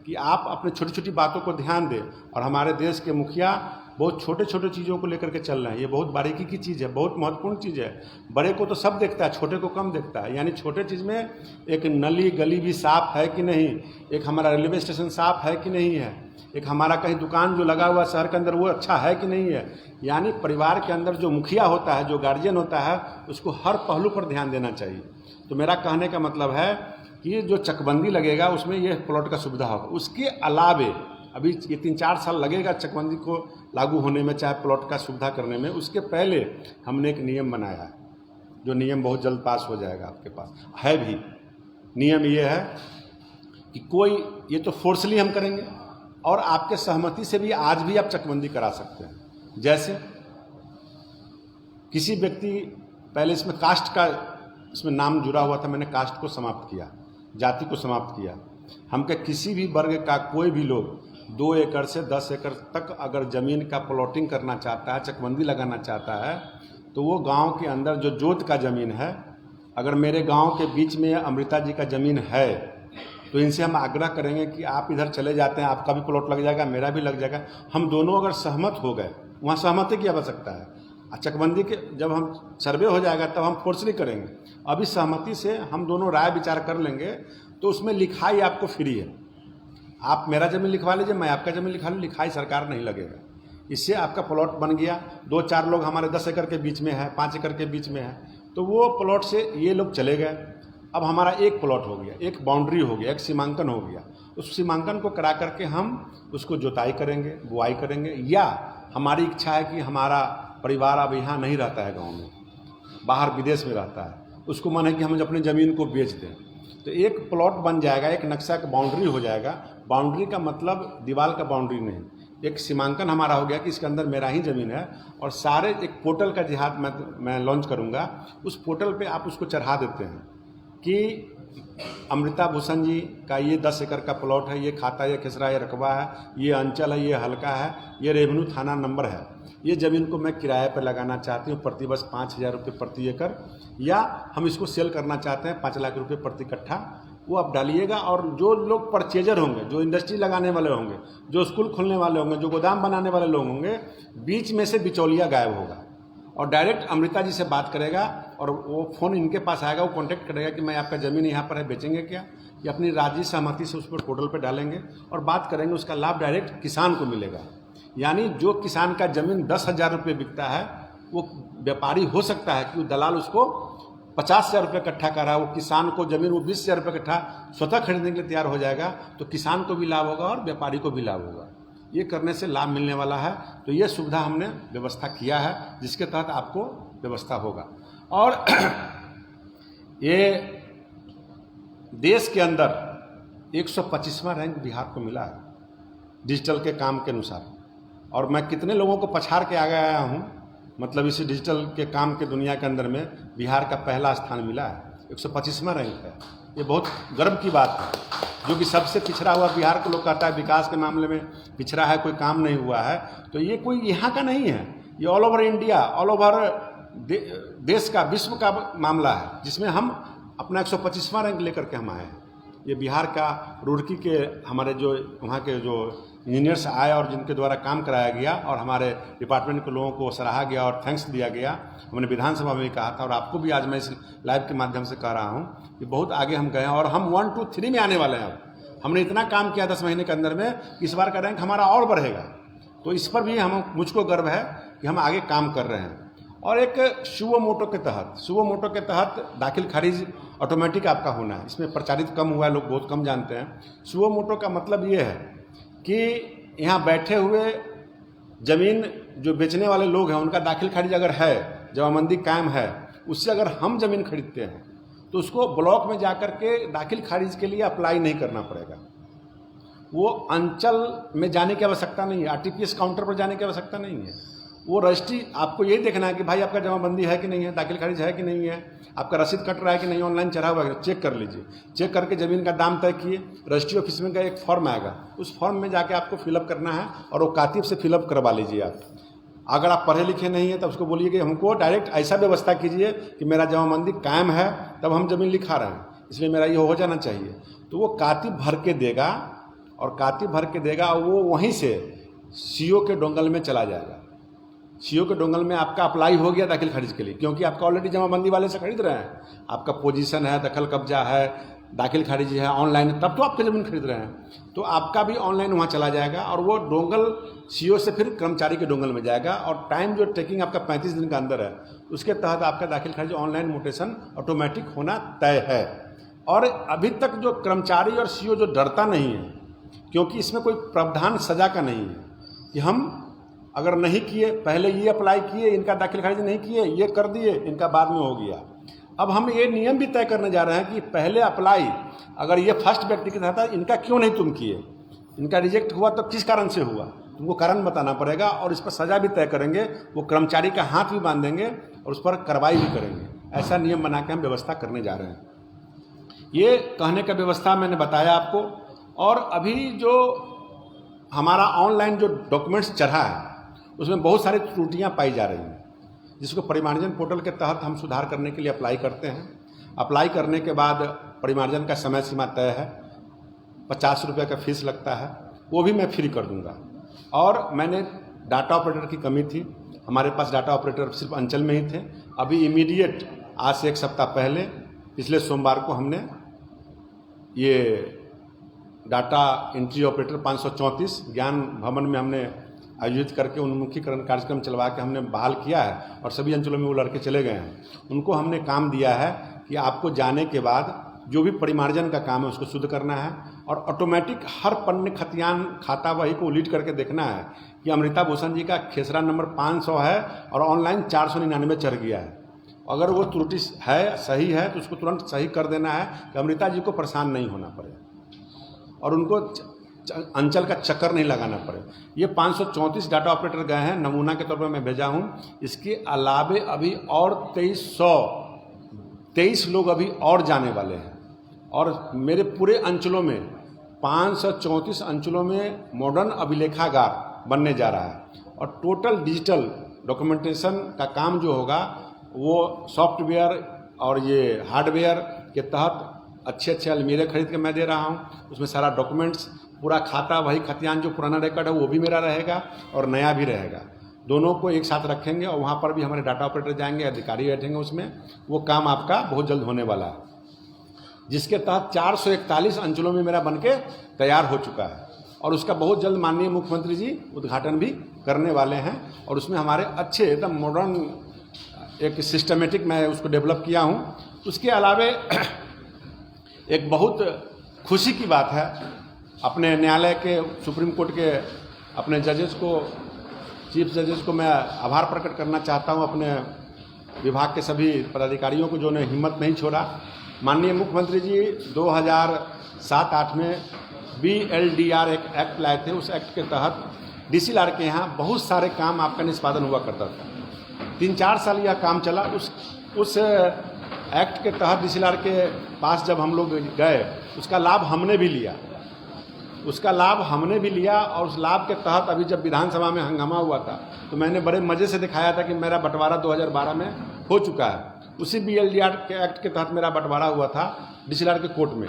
कि आप अपने छोटी छोटी बातों को ध्यान दें। और हमारे देश के मुखिया बहुत छोटे छोटे चीज़ों को लेकर के चल रहे हैं। ये बहुत बारीकी की चीज़ है, बहुत महत्वपूर्ण चीज़ है। बड़े को तो सब देखता है, छोटे को कम देखता है। यानी छोटे चीज़ में एक नली गली भी साफ़ है कि नहीं, एक हमारा रेलवे स्टेशन साफ़ है कि नहीं है, एक हमारा कहीं दुकान जो लगा हुआ शहर के अंदर वो अच्छा है कि नहीं है। यानी परिवार के अंदर जो मुखिया होता है, जो गार्जियन होता है, उसको हर पहलू पर ध्यान देना चाहिए। तो मेरा कहने का मतलब है कि जो चकबंदी लगेगा उसमें ये प्लॉट का सुविधा होगा। उसके अलावे अभी ये 3-4 साल लगेगा चकबंदी को लागू होने में, चाहे प्लॉट का सुविधा करने में। उसके पहले हमने एक नियम बनाया है, जो नियम बहुत जल्द पास हो जाएगा, आपके पास है भी। नियम ये है कि कोई, ये तो फोर्सली हम करेंगे और आपके सहमति से भी आज भी आप चकबंदी करा सकते हैं। जैसे किसी व्यक्ति, पहले इसमें कास्ट का इसमें नाम जुड़ा हुआ था, मैंने कास्ट को समाप्त किया, जाति को समाप्त किया। हमके किसी भी वर्ग का कोई भी लोग 2 एकड़ से 10 एकड़ तक अगर ज़मीन का प्लॉटिंग करना चाहता है, चकबंदी लगाना चाहता है, तो वो गांव के अंदर जो जोत का ज़मीन है, अगर मेरे गांव के बीच में अमृता जी का ज़मीन है तो इनसे हम आग्रह करेंगे कि आप इधर चले जाते हैं, आपका भी प्लॉट लग जाएगा, मेरा भी लग जाएगा। हम दोनों अगर सहमत हो गए, वहाँ सहमति की आवश्यकता है। चकबंदी के जब हम सर्वे हो जाएगा तब हम फोर्स नहीं करेंगे। अभी सहमति से हम दोनों राय विचार कर लेंगे तो उसमें लिखाई आपको फ्री है। आप मेरा ज़मीन लिखवा लीजिए, मैं आपका ज़मीन लिखवा लूँ, लिखाई सरकार नहीं लगेगा। इससे आपका प्लॉट बन गया। 2-4 लोग हमारे 10 एकड़ के बीच में है, 5 एकड़ के बीच में है, तो वो प्लॉट से ये लोग चले गए। अब हमारा एक प्लॉट हो गया, एक बाउंड्री हो गया, एक सीमांकन हो गया। उस सीमांकन को करा करके हम उसको जोताई करेंगे, बुआई करेंगे। या हमारी इच्छा है कि हमारा परिवार अब यहाँ नहीं रहता है, गांव में बाहर विदेश में रहता है, उसको मन है कि हम अपनी ज़मीन को बेच दें, तो एक प्लॉट बन जाएगा, एक नक्शा का बाउंड्री हो जाएगा। बाउंड्री का मतलब दीवार का बाउंड्री नहीं, एक सीमांकन हमारा हो गया कि इसके अंदर मेरा ही ज़मीन है। और सारे एक पोर्टल का जिहाद मैं लॉन्च करूँगा। उस पोर्टल पे आप उसको चढ़ा देते हैं कि अमृता भूषण जी का ये 10 एकड़ का प्लॉट है, ये खाता, ये खिसरा, ये रकबा है, ये अंचल है, ये हल्का है, ये रेवेन्यू थाना नंबर है, ये ज़मीन को मैं किराए पर लगाना चाहती हूँ प्रति वर्ष 5,000 रुपये प्रति एकड़, या हम इसको सेल करना चाहते हैं 5 लाख रुपये प्रति कट्ठा। वो आप डालिएगा। और जो लोग परचेजर होंगे, जो इंडस्ट्री लगाने वाले होंगे, जो स्कूल खोलने वाले होंगे, जो गोदाम बनाने वाले लोग होंगे, बीच में से बिचौलिया गायब होगा और डायरेक्ट अमृता जी से बात करेगा और वो फ़ोन इनके पास आएगा, वो कांटेक्ट करेगा कि मैं आपका ज़मीन यहाँ पर है, बेचेंगे क्या, या अपनी राजी सहमति से उस पर पोर्टल पर डालेंगे और बात करेंगे। उसका लाभ डायरेक्ट किसान को मिलेगा। यानी जो किसान का ज़मीन 10,000 रुपये बिकता है, वो व्यापारी हो सकता है कि वो दलाल उसको 50,000 रुपये कट्ठा कर रहा है, वो किसान को ज़मीन वो 20,000 रुपये कट्ठा स्वतः खरीदने के लिए तैयार हो जाएगा। तो किसान को भी लाभ होगा और व्यापारी को भी लाभ होगा। ये करने से लाभ मिलने वाला है। तो ये सुविधा हमने व्यवस्था किया है, जिसके तहत आपको व्यवस्था होगा। और ये देश के अंदर 125वां रैंक बिहार को मिला है डिजिटल के काम के अनुसार। और मैं कितने लोगों को पछाड़ के आगे आया हूँ, मतलब इसी डिजिटल के काम के दुनिया के अंदर में बिहार का पहला स्थान मिला है, 125वां रैंक है। ये बहुत गर्व की बात है। जो कि सबसे पिछड़ा हुआ बिहार को लोग कहता है विकास के मामले में पिछड़ा है, कोई काम नहीं हुआ है, तो ये कोई यहाँ का नहीं है, ये all over India, all over देश का, विश्व का मामला है, जिसमें हम अपना 125वां रैंक लेकर के हम आए हैं। ये बिहार का रुड़की के हमारे जो वहाँ के जो इंजीनियर्स आए और जिनके द्वारा काम कराया गया और हमारे डिपार्टमेंट के लोगों को सराहा गया और थैंक्स दिया गया। हमने विधानसभा में भी कहा था और आपको भी आज मैं इस लाइव के माध्यम से कह रहा हूँ कि बहुत आगे हम गए हैं और हम 1, 2, 3 में आने वाले हैं। अब हमने इतना काम किया 10 महीने के अंदर में, इस बार का रैंक हमारा और बढ़ेगा। तो इस पर भी मुझको गर्व है कि हम आगे काम कर रहे हैं। और एक सुवो मोटो के तहत दाखिल खारिज ऑटोमेटिक आपका होना है। इसमें प्रचारित कम हुआ है, लोग बहुत कम जानते हैं। सुवो मोटो का मतलब ये है कि यहाँ बैठे हुए ज़मीन जो बेचने वाले लोग हैं उनका दाखिल खारिज अगर है, जमाबंदी कायम है, उससे अगर हम ज़मीन खरीदते हैं तो उसको ब्लॉक में जाकर के दाखिल खारिज के लिए अप्लाई नहीं करना पड़ेगा। वो अंचल में जाने की आवश्यकता नहीं है, आरटीपीएस काउंटर पर जाने की आवश्यकता नहीं है। वो रजिस्ट्री आपको यही देखना है कि भाई आपका जमाबंदी है कि नहीं है, दाखिल खारिज है कि नहीं है, आपका रसीद कट रहा है कि नहीं, ऑनलाइन चढ़ा हुआ है, चेक कर लीजिए। चेक करके ज़मीन का दाम तय किए, रजिस्ट्री ऑफिस में का एक फॉर्म आएगा, उस फॉर्म में जाके आपको फिलअप करना है और वो कातिब से फिलअप करवा लीजिए आप। अगर आप पढ़े लिखे नहीं हैं तब उसको बोलिए कि हमको डायरेक्ट ऐसा व्यवस्था कीजिए कि मेरा जमाबंदी कायम है, तब हम ज़मीन लिखा रहे हैं, इसलिए मेरा ये हो जाना चाहिए। तो वो कातिब भर के देगा और वो वहीं से सीओ के डोंगल में चला जाएगा। सीओ के डोंगल में आपका अप्लाई हो गया दाखिल खारिज के लिए, क्योंकि आपका ऑलरेडी जमाबंदी वाले से खरीद रहे हैं, आपका पोजीशन है, दखल कब्जा है, दाखिल खारिज है, ऑनलाइन, तब तो आपकी ज़मीन खरीद रहे हैं। तो आपका भी ऑनलाइन वहाँ चला जाएगा और वो डोंगल सीओ से फिर कर्मचारी के डोंगल में जाएगा और टाइम जो टेकिंग आपका 35 दिन का अंदर है, उसके तहत आपका दाखिल खारिज ऑनलाइन मोटेशन ऑटोमेटिक होना तय है। और अभी तक जो कर्मचारी और सीओ जो डरता नहीं है, क्योंकि इसमें कोई प्रावधान सजा का नहीं है कि हम अगर नहीं किए, पहले ये अप्लाई किए, इनका दाखिल खारिज नहीं किए, ये कर दिए, इनका बाद में हो गया। अब हम ये नियम भी तय करने जा रहे हैं कि पहले अप्लाई अगर ये फर्स्ट व्यक्ति के साथ, इनका क्यों नहीं तुम किए, इनका रिजेक्ट हुआ तो किस कारण से हुआ, तुमको कारण बताना पड़ेगा और इस पर सज़ा भी तय करेंगे। वो कर्मचारी का हाथ भी बांधेंगे और उस पर कार्रवाई भी करेंगे। ऐसा नियम बना के हम व्यवस्था करने जा रहे हैं। ये कहने का व्यवस्था मैंने बताया आपको। और अभी जो हमारा ऑनलाइन जो डॉक्यूमेंट्स चढ़ा है उसमें बहुत सारी त्रुटियां पाई जा रही हैं। जिसको परिमार्जन पोर्टल के तहत हम सुधार करने के लिए अप्लाई करते हैं। अप्लाई करने के बाद परिमार्जन का समय सीमा तय है, 50 रुपये का फीस लगता है, वो भी मैं फ्री कर दूंगा। और मैंने डाटा ऑपरेटर की कमी थी, हमारे पास डाटा ऑपरेटर सिर्फ अंचल में ही थे। अभी इमीडिएट आज से 1 सप्ताह पहले पिछले सोमवार को हमने ये डाटा एंट्री ऑपरेटर 534 ज्ञान भवन में हमने आयोजित करके उन्मुखीकरण कार्यक्रम चलवा के हमने बहाल किया है और सभी अंचलों में वो लड़के चले गए हैं। उनको हमने काम दिया है कि आपको जाने के बाद जो भी परिमार्जन का काम है उसको शुद्ध करना है और ऑटोमेटिक हर पन्ने खतियान खाता वही को उलीट करके देखना है कि अमृता भूषण जी का खेसरा नंबर 500 है और ऑनलाइन 499 चढ़ गया है। अगर वो त्रुटि है, सही है, तो उसको तुरंत सही कर देना है कि अमृता जी को परेशान नहीं होना पड़े और उनको अंचल का चक्कर नहीं लगाना पड़े। ये 534 डाटा ऑपरेटर गए हैं, नमूना के तौर पर मैं भेजा हूँ। इसके अलावे अभी और 2323 लोग अभी और जाने वाले हैं और मेरे पूरे अंचलों में 534 अंचलों में मॉडर्न अभिलेखागार बनने जा रहा है और टोटल डिजिटल डॉक्यूमेंटेशन का काम जो होगा वो सॉफ्टवेयर और ये हार्डवेयर के तहत अच्छे अलमीरे खरीद के मैं दे रहा हूँ। उसमें सारा डॉक्यूमेंट्स, पूरा खाता, वही खतियान जो पुराना रिकॉर्ड है वो भी मेरा रहेगा और नया भी रहेगा। दोनों को एक साथ रखेंगे और वहाँ पर भी हमारे डाटा ऑपरेटर जाएंगे, अधिकारी बैठेंगे उसमें। वो काम आपका बहुत जल्द होने वाला है, जिसके तहत 441 अंचलों में मेरा बनके तैयार हो चुका है और उसका बहुत जल्द माननीय मुख्यमंत्री जी उद्घाटन भी करने वाले हैं। और उसमें हमारे अच्छे एकदम मॉडर्न एक सिस्टमेटिक मैं उसको डेवलप किया हूँ। उसके अलावे एक बहुत खुशी की बात है, अपने न्यायालय के, सुप्रीम कोर्ट के अपने जजेस को, चीफ जजेस को मैं आभार प्रकट करना चाहता हूँ, अपने विभाग के सभी पदाधिकारियों को जो ने हिम्मत नहीं छोड़ा। माननीय मुख्यमंत्री जी 2007-8 में BLDR एक एक्ट लाए थे। उस एक्ट के तहत DCLR के यहाँ बहुत सारे काम आपका निष्पादन हुआ करता था। 3-4 साल यह काम चला। उस एक्ट के तहत DCLR के पास जब हम लोग गए, उसका लाभ हमने भी लिया और उस लाभ के तहत अभी जब विधानसभा में हंगामा हुआ था तो मैंने बड़े मज़े से दिखाया था कि मेरा बंटवारा 2012 में हो चुका है। उसी BLDR के एक्ट के तहत मेरा बंटवारा हुआ था DCLR के कोर्ट में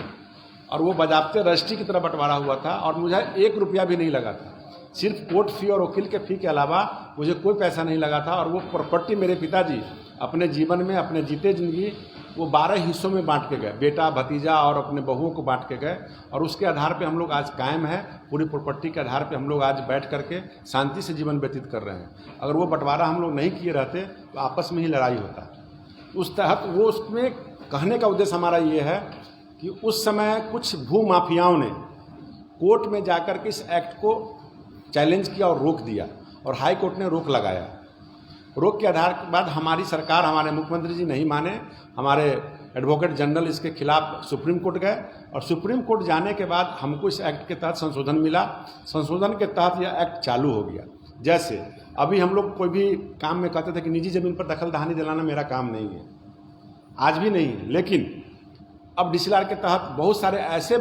और वो बाज़ाब्ते रजिस्ट्री की तरह बंटवारा हुआ था और मुझे 1 रुपया भी नहीं लगा था। सिर्फ कोर्ट फी और वकील के फी के अलावा मुझे कोई पैसा नहीं लगा था। और वो प्रॉपर्टी मेरे पिताजी अपने जीवन में, अपने जीते जिंदगी वो 12 हिस्सों में बांट के गए, बेटा, भतीजा और अपने बहुओं को बांट के गए और उसके आधार पे हम लोग आज कायम हैं। पूरी प्रॉपर्टी के आधार पे हम लोग आज बैठ करके शांति से जीवन व्यतीत कर रहे हैं। अगर वो बंटवारा हम लोग नहीं किए रहते तो आपस में ही लड़ाई होता। उस तहत वो उसमें कहने का उद्देश्य हमारा ये है कि उस समय कुछ भू माफियाओं ने कोर्ट में जाकर के इस एक्ट को चैलेंज किया और रोक दिया और हाई कोर्ट ने रोक लगाया। रोक के आधार के बाद हमारी सरकार, हमारे मुख्यमंत्री जी नहीं माने, हमारे एडवोकेट जनरल इसके खिलाफ सुप्रीम कोर्ट गए और सुप्रीम कोर्ट जाने के बाद हमको इस एक्ट के तहत संशोधन मिला। संशोधन के तहत यह एक्ट चालू हो गया। जैसे अभी हम लोग कोई भी काम में कहते थे कि निजी ज़मीन पर दखल दहानी दिलाना मेरा काम नहीं है, आज भी नहीं है, लेकिन अब DCLR के तहत बहुत सारे ऐसे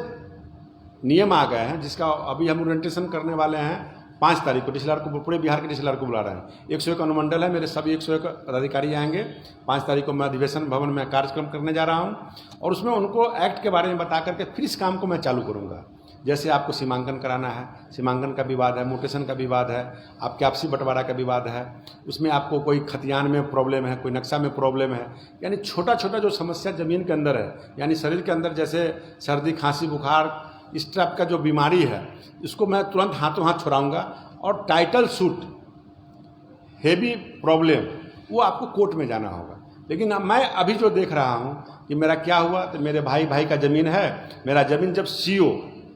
नियम आ गए हैं जिसका अभी हम ओरिएंटेशन करने वाले हैं। 5 तारीख को DCLR को, पूरे बिहार के DCLR को बुला रहे हैं। 101 अनुमंडल है, मेरे सभी 101 पदाधिकारी आएंगे। 5 तारीख को मैं अधिवेशन भवन में कार्यक्रम करने जा रहा हूं और उसमें उनको एक्ट के बारे में बता करके फिर इस काम को मैं चालू करूंगा। जैसे आपको सीमांकन कराना है, सीमांकन का विवाद है, म्यूटेशन का विवाद है, आपके आपसी बंटवारा का विवाद है, उसमें आपको कोई खतियान में प्रॉब्लम है, कोई नक्शा में प्रॉब्लम है, यानी छोटा छोटा जो समस्या ज़मीन के अंदर है, यानी शरीर के अंदर जैसे सर्दी, खांसी, बुखार, इस टाइप का जो बीमारी है, इसको मैं तुरंत हाथों हाथ छुड़ाऊंगा। और टाइटल सूट, हेवी प्रॉब्लम, वो आपको कोर्ट में जाना होगा। लेकिन अब मैं अभी जो देख रहा हूँ कि मेरा क्या हुआ, तो मेरे भाई का ज़मीन है, मेरा ज़मीन जब CO,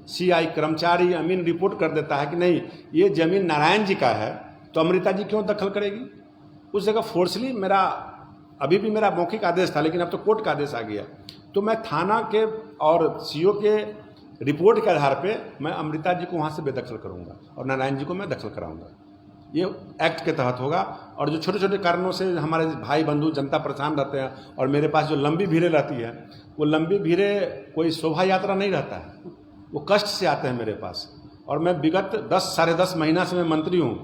CI कर्मचारी अमीन रिपोर्ट कर देता है कि नहीं ये ज़मीन नारायण जी का है, तो अमृता जी क्यों दखल करेगी? उस जगह फोर्सली मेरा, अभी भी मेरा मौखिक आदेश था लेकिन अब तो कोर्ट का आदेश आ गया, तो मैं थाना के और CO के रिपोर्ट के आधार पे मैं अमृता जी को वहाँ से बेदखल करूँगा और नारायण जी को मैं दखल कराऊँगा। ये एक्ट के तहत होगा। और जो छोटे छोटे कारणों से हमारे भाई बंधु जनता परेशान रहते हैं और मेरे पास जो लंबी भीड़ें रहती है, वो लंबी भीड़ें कोई शोभा यात्रा नहीं रहता है, वो कष्ट से आते हैं मेरे पास। और मैं विगत 10 साढ़े 10 महीना से मैं मंत्री हूँ,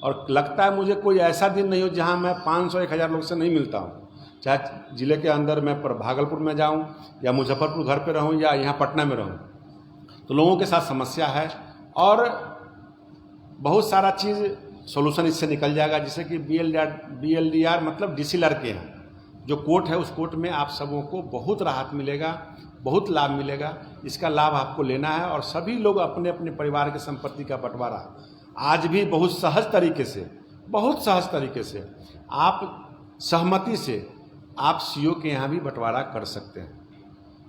और लगता है मुझे कोई ऐसा दिन नहीं हो जहाँ मैं 500-1000 लोग से नहीं मिलता हूँ, चाहे ज़िले के अंदर मैं भागलपुर में जाऊँ या मुजफ्फरपुर घर पे रहूँ या यहाँ पटना में रहूँ, तो लोगों के साथ समस्या है और बहुत सारा चीज़ सॉल्यूशन इससे निकल जाएगा। जैसे कि BLDR मतलब DCLR के हैं जो कोर्ट है, उस कोर्ट में आप सबों को बहुत राहत मिलेगा, बहुत लाभ मिलेगा। इसका लाभ आपको लेना है और सभी लोग अपने अपने परिवार की संपत्ति का बंटवारा आज भी बहुत सहज तरीके से आप सहमति से आप CO के यहाँ भी बंटवारा कर सकते हैं।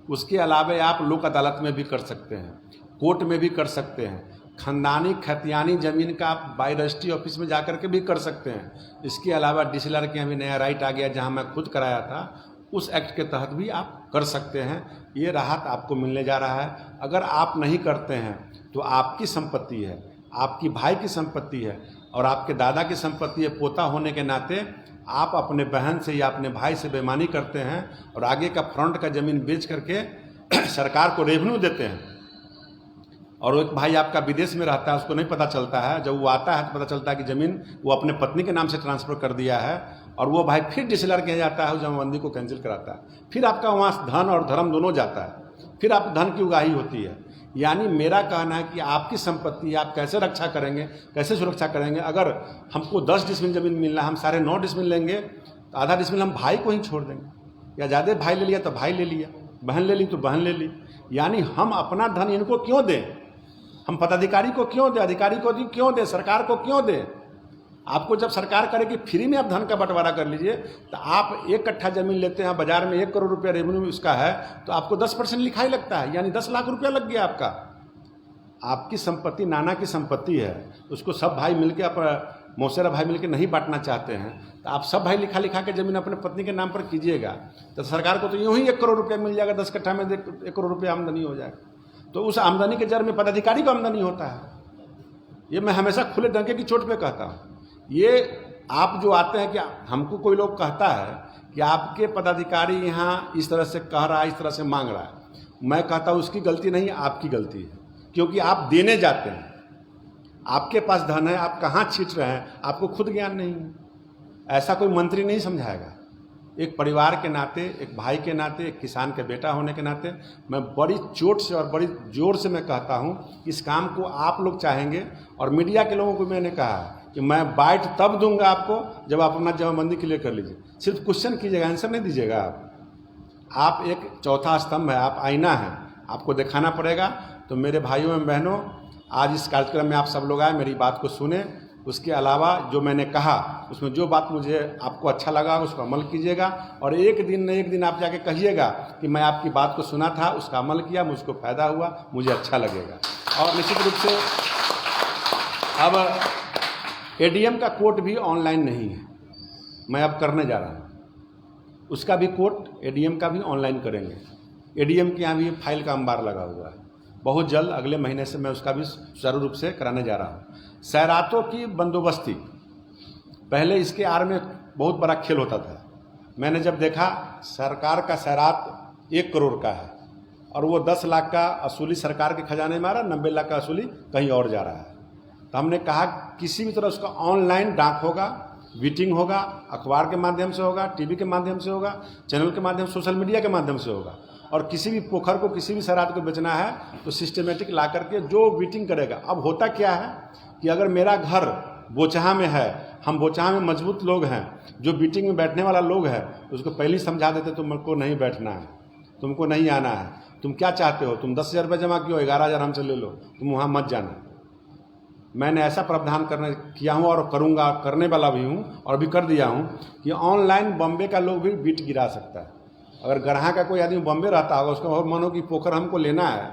उसके अलावा आप लोक अदालत में भी कर सकते हैं, कोर्ट में भी कर सकते हैं, खानदानी खतियानी ज़मीन का आप बाई रजिस्ट्री ऑफिस में जाकर के भी कर सकते हैं। इसके अलावा DCLR के यहाँ भी नया राइट आ गया, जहाँ मैं खुद कराया था, उस एक्ट के तहत भी आप कर सकते हैं। ये राहत आपको मिलने जा रहा है। अगर आप नहीं करते हैं तो आपकी संपत्ति है, आपकी भाई की संपत्ति है और आपके दादा की संपत्ति है। पोता होने के नाते आप अपने बहन से या अपने भाई से बेईमानी करते हैं और आगे का फ्रंट का ज़मीन बेच करके सरकार को रेवेन्यू देते हैं। और एक भाई आपका विदेश में रहता है, उसको नहीं पता चलता है, जब वो आता है तो पता चलता है कि ज़मीन वो अपने पत्नी के नाम से ट्रांसफ़र कर दिया है और वो भाई फिर DCLR के जाता है, जमाबंदी को कैंसिल कराता है, फिर आपका वहाँ धन और धर्म दोनों जाता है, फिर आप धन की उगाही होती है। यानी मेरा कहना है कि आपकी संपत्ति आप कैसे रक्षा करेंगे, कैसे सुरक्षा करेंगे। अगर हमको 10 डिसमिल ज़मीन मिलना है, हम सारे 9 डिसमिल लेंगे तो आधा डिसमिल हम भाई को ही छोड़ देंगे, या ज़्यादा भाई ले लिया तो भाई ले लिया, बहन ले ली तो बहन ले ली। यानी हम अपना धन इनको क्यों दें, हम पदाधिकारी को क्यों दें, अधिकारी को क्यों दें, सरकार को क्यों दें। आपको जब सरकार करेगी फ्री में आप धन का बंटवारा कर लीजिए। तो आप 1 कट्ठा ज़मीन लेते हैं, बाजार में 1 करोड़ रुपया रेवेन्यू उसका है, तो आपको 10% लिखाई लगता है, यानी 10 लाख रुपया लग गया आपका। आपकी संपत्ति नाना की संपत्ति है, उसको सब भाई मिलके आप मौसेरा भाई मिलके नहीं बांटना चाहते हैं, तो आप सब भाई लिखा के ज़मीन अपने पत्नी के नाम पर कीजिएगा, तो सरकार को तो यूँ ही 1 करोड़ रुपया मिल जाएगा, 10 कट्ठा में 1 करोड़ रुपया आमदनी हो जाएगा। तो उस आमदनी के जर में पदाधिकारी को आमदनी होता है। ये मैं हमेशा खुले डंके की चोट पे कहता हूँ। ये आप जो आते हैं कि हमको कोई लोग कहता है कि आपके पदाधिकारी यहाँ इस तरह से कह रहा है, इस तरह से मांग रहा है, मैं कहता हूँ उसकी गलती नहीं, आपकी गलती है, क्योंकि आप देने जाते हैं, आपके पास धन है, आप कहाँ छीट रहे हैं, आपको खुद ज्ञान नहीं है। ऐसा कोई मंत्री नहीं समझाएगा। एक परिवार के नाते, एक भाई के नाते, एक किसान के बेटा होने के नाते मैं बड़ी चोट से और बड़ी जोर से मैं कहता हूँ, इस काम को आप लोग चाहेंगे। और मीडिया के लोगों को मैंने कहा कि मैं बाइट तब दूंगा आपको जब आप अपना जमाबंदी क्लियर कर लीजिए। सिर्फ क्वेश्चन कीजिएगा, आंसर नहीं दीजिएगा। आप एक चौथा स्तंभ है, आप आईना है, आपको दिखाना पड़ेगा। तो मेरे भाइयों एवं बहनों, आज इस कार्यक्रम में आप सब लोग आए, मेरी बात को सुने। उसके अलावा जो मैंने कहा उसमें जो बात मुझे आपको अच्छा लगा उसको अमल कीजिएगा, और एक दिन न एक दिन आप जाके कहिएगा कि मैं आपकी बात को सुना था, उसका अमल किया, मुझको फ़ायदा हुआ, मुझे अच्छा लगेगा। और निश्चित रूप से अब ADM का कोर्ट भी ऑनलाइन नहीं है, मैं अब करने जा रहा हूँ। उसका भी कोर्ट ADM का भी ऑनलाइन करेंगे। ADM के यहाँ भी फाइल का अंबार लगा हुआ है, बहुत जल्द अगले महीने से मैं उसका भी सुचारू रूप से कराने जा रहा हूँ। सैरातों की बंदोबस्ती, पहले इसके आड़ में बहुत बड़ा खेल होता था। मैंने जब देखा सरकार का सैरात 1 करोड़ का है और वो 10 लाख का असूली सरकार के खजाने में आ रहा, 90 लाख का असूली कहीं और जा रहा है, तो हमने कहा किसी भी तरह उसका ऑनलाइन डाक होगा, मीटिंग होगा, अखबार के माध्यम से होगा, टीवी के माध्यम से होगा, चैनल के माध्यम से, सोशल मीडिया के माध्यम से होगा। और किसी भी पोखर को, किसी भी सैरात को बेचना है तो सिस्टमेटिक ला करके जो मीटिंग करेगा। अब होता क्या है कि अगर मेरा घर बोचहा में है, हम बोचहा में मजबूत लोग हैं, जो मीटिंग में बैठने वाला लोग है, उसको पहले ही समझा देते तुमको नहीं बैठना है, तुमको नहीं आना है, तुम क्या चाहते हो, तुम 10,000 रुपये जमा किया, 11,000 हमसे ले लो, तुम वहाँ मत जाना। मैंने ऐसा प्रावधान किया हूँ और करूँगा, करने वाला भी हूँ और भी कर दिया हूँ कि ऑनलाइन बॉम्बे का लोग भी बीट गिरा सकता है। अगर गरहा का कोई आदमी बॉम्बे रहता होगा, उसको मानो कि पोखर हमको लेना है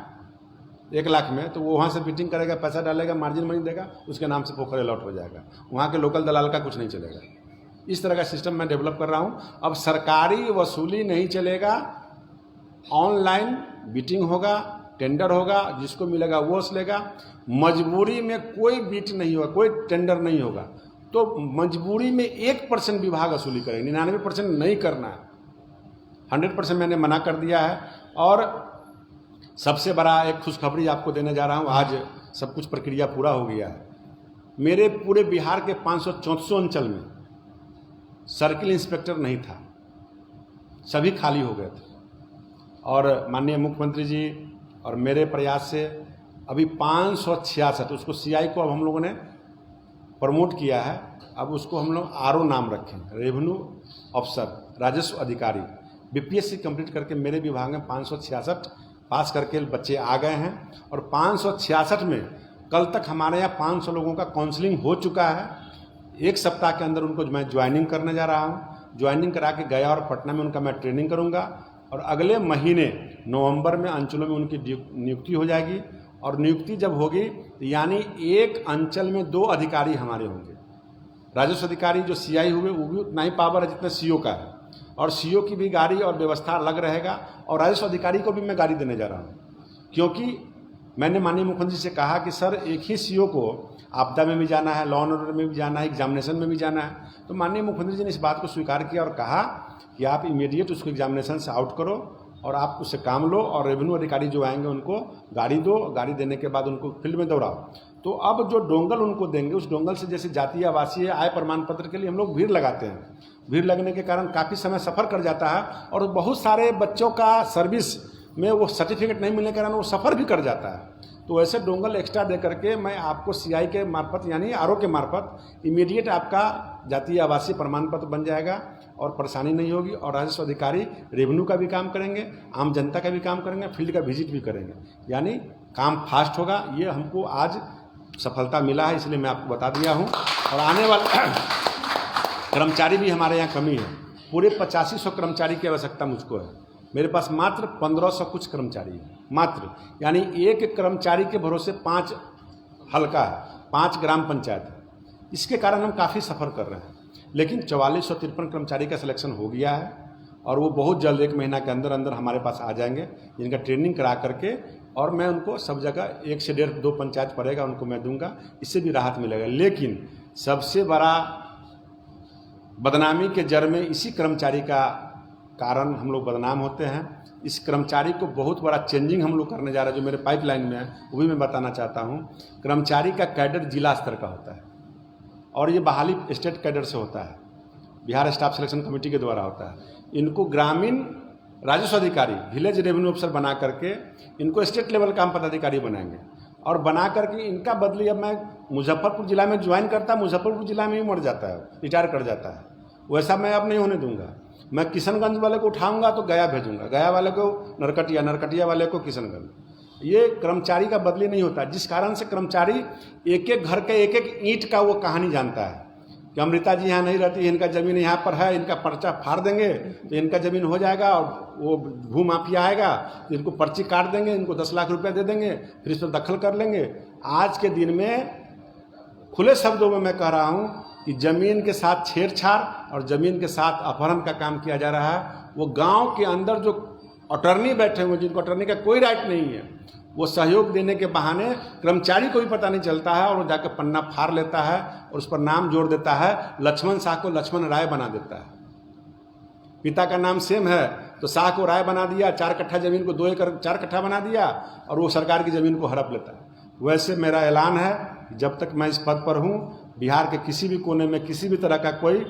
1 लाख में, तो वो वहाँ से बीटिंग करेगा, पैसा डालेगा, मार्जिन मनी देगा, उसके नाम से पोखर अलॉट हो जाएगा, वहाँ के लोकल दलाल का कुछ नहीं चलेगा। इस तरह का सिस्टम मैं डेवलप कर रहा हूँ। अब सरकारी वसूली नहीं चलेगा, ऑनलाइन बीटिंग होगा, टेंडर होगा, जिसको मिलेगा वो लेगा। मजबूरी में कोई बीट नहीं होगा, कोई टेंडर नहीं होगा, तो मजबूरी में 1% विभाग वसूली करेंगे, 99% नहीं करना है। 100% मैंने मना कर दिया है। और सबसे बड़ा एक खुशखबरी आपको देने जा रहा हूँ, आज सब कुछ प्रक्रिया पूरा हो गया है। मेरे पूरे बिहार के 500-400 अंचल में सर्किल इंस्पेक्टर नहीं था, सभी खाली हो गए थे। और माननीय मुख्यमंत्री जी और मेरे प्रयास से अभी 566, उसको सीआई को अब हम लोगों ने प्रमोट किया है। अब उसको हम लोग आरओ नाम रखें, रेवेन्यू अफसर, राजस्व अधिकारी। बीपीएससी कंप्लीट करके मेरे विभाग में 566 पास करके बच्चे आ गए हैं। और 566 में कल तक हमारे यहाँ 500 लोगों का काउंसलिंग हो चुका है। एक सप्ताह के अंदर उनको मैं ज्वाइनिंग करने जा रहा हूँ। ज्वाइनिंग करा के गया और पटना में उनका मैं ट्रेनिंग करूँगा और अगले महीने नवंबर में अंचलों में उनकी नियुक्ति हो जाएगी। और नियुक्ति जब होगी तो यानी एक अंचल में 2 अधिकारी हमारे होंगे। राजस्व अधिकारी जो सीआई हुए वो भी उतना ही पावर है जितना सीओ का है, और सीओ की भी गाड़ी और व्यवस्था अलग रहेगा। और राजस्व अधिकारी को भी मैं गाड़ी देने जा रहा हूँ, क्योंकि मैंने माननीय मुख्यमंत्री से कहा कि सर एक ही सीओ को आपदा में भी जाना है, लॉ एंड ऑर्डर में भी जाना है, एग्जामिनेशन में भी जाना है। तो माननीय मुख्यमंत्री जी ने इस बात को स्वीकार किया और कहा कि आप इमीडिएट उसको एग्जामिनेशन से आउट करो और आप उससे काम लो, और रेवेन्यू अधिकारी जो आएंगे उनको गाड़ी दो, गाड़ी देने के बाद उनको फील्ड में दौड़ाओ। तो अब जो डोंगल उनको देंगे, उस डोंगल से जैसे जातीय आवासीय आय प्रमाण पत्र के लिए हम लोग भीड़ लगाते हैं, भीड़ लगने के कारण काफ़ी समय सफ़र कर जाता है और बहुत सारे बच्चों का सर्विस में वो सर्टिफिकेट नहीं मिलने के कारण वो सफ़र भी कर जाता है। तो ऐसे डोंगल एक्स्ट्रा दे करके मैं आपको सीआई के मार्फत यानी आरओ के मार्फत इमीडिएट आपका जातीय आवासीय प्रमाण पत्र बन जाएगा और परेशानी नहीं होगी। और राजस्व अधिकारी रेवेन्यू का भी काम करेंगे, आम जनता का भी काम करेंगे, फील्ड का विजिट भी करेंगे, यानी काम फास्ट होगा। ये हमको आज सफलता मिला है, इसलिए मैं आपको बता दिया हूँ। और आने वाले कर्मचारी भी हमारे यहाँ कमी है, पूरे 8500 कर्मचारी की आवश्यकता मुझको है। मेरे पास मात्र 1500 कुछ कर्मचारी है मात्र, यानी एक कर्मचारी के भरोसे 5 हल्का है, 5 ग्राम पंचायत है। इसके कारण हम काफ़ी सफ़र कर रहे हैं, लेकिन 4453 कर्मचारी का सिलेक्शन हो गया है और वो बहुत जल्द 1 महीना के अंदर अंदर हमारे पास आ जाएंगे, जिनका ट्रेनिंग करा करके और मैं उनको सब जगह 1 से 1.5-2 पंचायत पड़ेगा उनको मैं दूंगा, इससे भी राहत मिलेगा। लेकिन सबसे बड़ा बदनामी के जड़ में इसी कर्मचारी का कारण हम लोग बदनाम होते हैं। इस कर्मचारी को बहुत बड़ा चेंजिंग हम लोग करने जा रहे हैं, जो मेरे पाइपलाइन में है वो भी मैं बताना चाहता हूँ। कर्मचारी का कैडर जिला स्तर का होता है और ये बहाली स्टेट कैडर से होता है, बिहार स्टाफ सिलेक्शन कमेटी के द्वारा होता है। इनको ग्रामीण राजस्व अधिकारी, विलेज रेवेन्यू अफसर बना करके इनको स्टेट लेवल का हम पदाधिकारी बनाएंगे और बना करके इनका बदली अब मैं मुजफ्फरपुर जिला में ज्वाइन करता, मुजफ्फरपुर जिला में ही मर जाता है, रिटायर कर जाता है, वैसा मैं अब नहीं होने दूंगा। मैं किशनगंज वाले को उठाऊंगा तो गया भेजूंगा, गया वाले को नरकटिया, नरकटिया वाले को किशनगंज। ये कर्मचारी का बदली नहीं होता, जिस कारण से कर्मचारी एक एक घर के एक एक ईंट का वो कहानी जानता है कि अमृता जी यहाँ नहीं रहती, इनका ज़मीन यहाँ पर है, इनका पर्चा फाड़ देंगे तो इनका ज़मीन हो जाएगा और वो भू माफिया आएगा तो इनको पर्ची काट देंगे, इनको 10 लाख रुपया दे देंगे, फिर इस पर दखल कर लेंगे। आज के दिन में खुले शब्दों में मैं कह रहा हूँ कि ज़मीन के साथ छेड़छाड़ और ज़मीन के साथ अपहरण का काम किया जा रहा है। वो गांव के अंदर जो अटर्नी बैठे हुए, जिनको अटर्नी का कोई राइट नहीं है, वो सहयोग देने के बहाने कर्मचारी को भी पता नहीं चलता है और वो जाकर पन्ना फाड़ लेता है और उस पर नाम जोड़ देता है, लक्ष्मण शाह को लक्ष्मण राय बना देता है। पिता का नाम सेम है तो शाह को राय बना दिया, 4 कट्ठा ज़मीन को 2 एकड़ 4 कट्ठा बना दिया और वो सरकार की ज़मीन को हड़प लेता है। वैसे मेरा ऐलान है, जब तक मैं इस पद पर हूँ, बिहार के किसी भी कोने में किसी भी तरह का कोई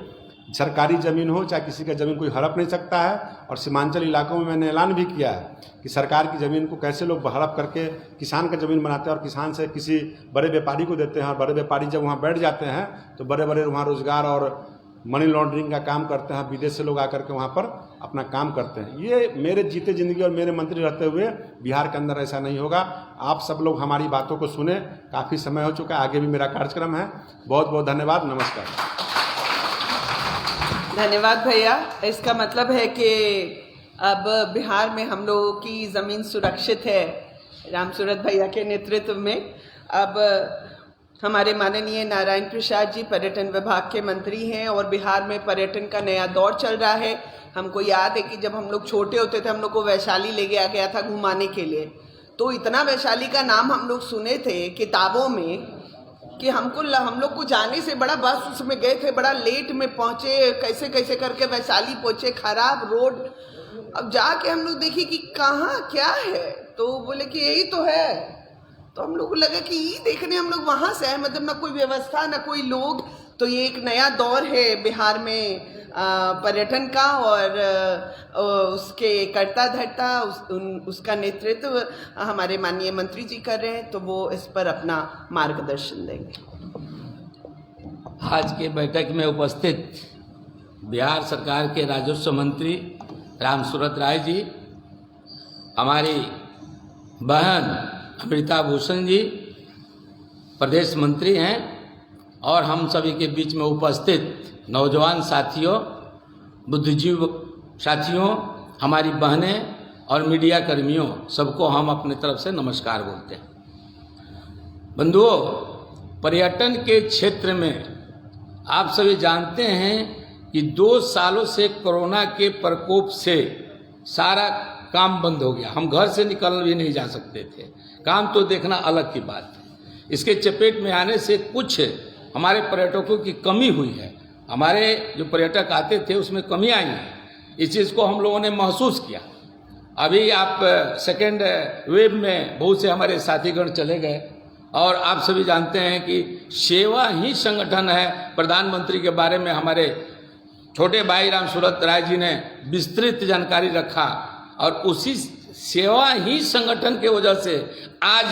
सरकारी ज़मीन हो, चाहे किसी का ज़मीन कोई हड़प नहीं सकता है। और सीमांचल इलाकों में मैंने ऐलान भी किया है कि सरकार की ज़मीन को कैसे लोग हड़प करके किसान का ज़मीन बनाते हैं और किसान से किसी बड़े व्यापारी को देते हैं, और बड़े व्यापारी जब वहाँ बैठ जाते हैं तो बड़े बड़े वहाँ रोजगार और मनी लॉन्ड्रिंग का काम करते हैं, विदेश से लोग आकर के वहाँ पर अपना काम करते हैं। ये मेरे जीते ज़िंदगी और मेरे मंत्री रहते हुए बिहार के अंदर ऐसा नहीं होगा। आप सब लोग हमारी बातों को सुने, काफ़ी समय हो चुका है, आगे भी मेरा कार्यक्रम है। बहुत बहुत धन्यवाद, नमस्कार। धन्यवाद भैया। इसका मतलब है कि अब बिहार में हम लोगों की ज़मीन सुरक्षित है रामसूरत भैया के नेतृत्व में। अब हमारे माननीय नारायण प्रसाद जी पर्यटन विभाग के मंत्री हैं और बिहार में पर्यटन का नया दौर चल रहा है। हमको याद है कि जब हम लोग छोटे होते थे, हम लोग को वैशाली ले गया था घुमाने के लिए, तो इतना वैशाली का नाम हम लोग सुने थे किताबों में कि हम लोग को जाने से बड़ा, बस उसमें गए थे, बड़ा लेट में पहुँचे, कैसे कैसे करके वैशाली पहुँचे, खराब रोड। अब जाके हम लोग देखे कि कहाँ क्या है, तो बोले कि यही तो है। तो हम लोग को लगा कि ये देखने हम लोग वहाँ से आए, मतलब ना कोई व्यवस्था ना कोई लोग। तो ये एक नया दौर है बिहार में पर्यटन का, और उसके कर्ता धर्ता उसका नेतृत्व हमारे माननीय मंत्री जी कर रहे हैं, तो वो इस पर अपना मार्गदर्शन देंगे। आज के बैठक में उपस्थित बिहार सरकार के राजस्व मंत्री रामसूरत राय जी, हमारी बहन अमृता भूषण जी प्रदेश मंत्री हैं, और हम सभी के बीच में उपस्थित नौजवान साथियों, बुद्धिजीव साथियों, हमारी बहनें और मीडिया कर्मियों, सबको हम अपने तरफ से नमस्कार बोलते हैं। बंधुओं, पर्यटन के क्षेत्र में आप सभी जानते हैं कि 2 सालों से कोरोना के प्रकोप से सारा काम बंद हो गया। हम घर से निकल भी नहीं जा सकते थे, काम तो देखना अलग की बात है। इसके चपेट में आने से कुछ हमारे पर्यटकों की कमी हुई है, हमारे जो पर्यटक आते थे उसमें कमी आई है। इस चीज़ को हम लोगों ने महसूस किया। अभी आप सेकेंड वेव में बहुत से हमारे साथीगण चले गए, और आप सभी जानते हैं कि सेवा ही संगठन है। प्रधानमंत्री के बारे में हमारे छोटे भाई रामसूरत राय जी ने विस्तृत जानकारी रखा, और उसी सेवा ही संगठन के वजह से आज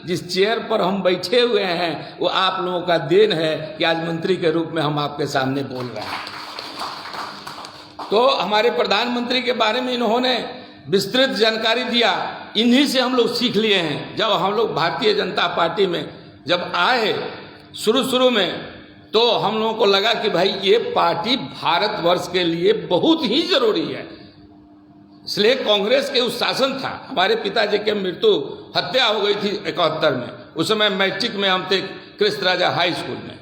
जिस चेयर पर हम बैठे हुए हैं वो आप लोगों का देन है कि आज मंत्री के रूप में हम आपके सामने बोल रहे हैं। तो हमारे प्रधानमंत्री के बारे में इन्होंने विस्तृत जानकारी दिया, इन्हीं से हम लोग सीख लिए हैं। जब हम लोग भारतीय जनता पार्टी में जब आए शुरू में, तो हम लोगों को लगा कि भाई ये पार्टी भारतवर्ष के लिए बहुत ही जरूरी है। इसलिए कांग्रेस के उस शासन था, हमारे पिताजी की हत्या हो गई थी 71 में, उस समय मैट्रिक में हम थे क्रिस्त राजा हाई स्कूल में।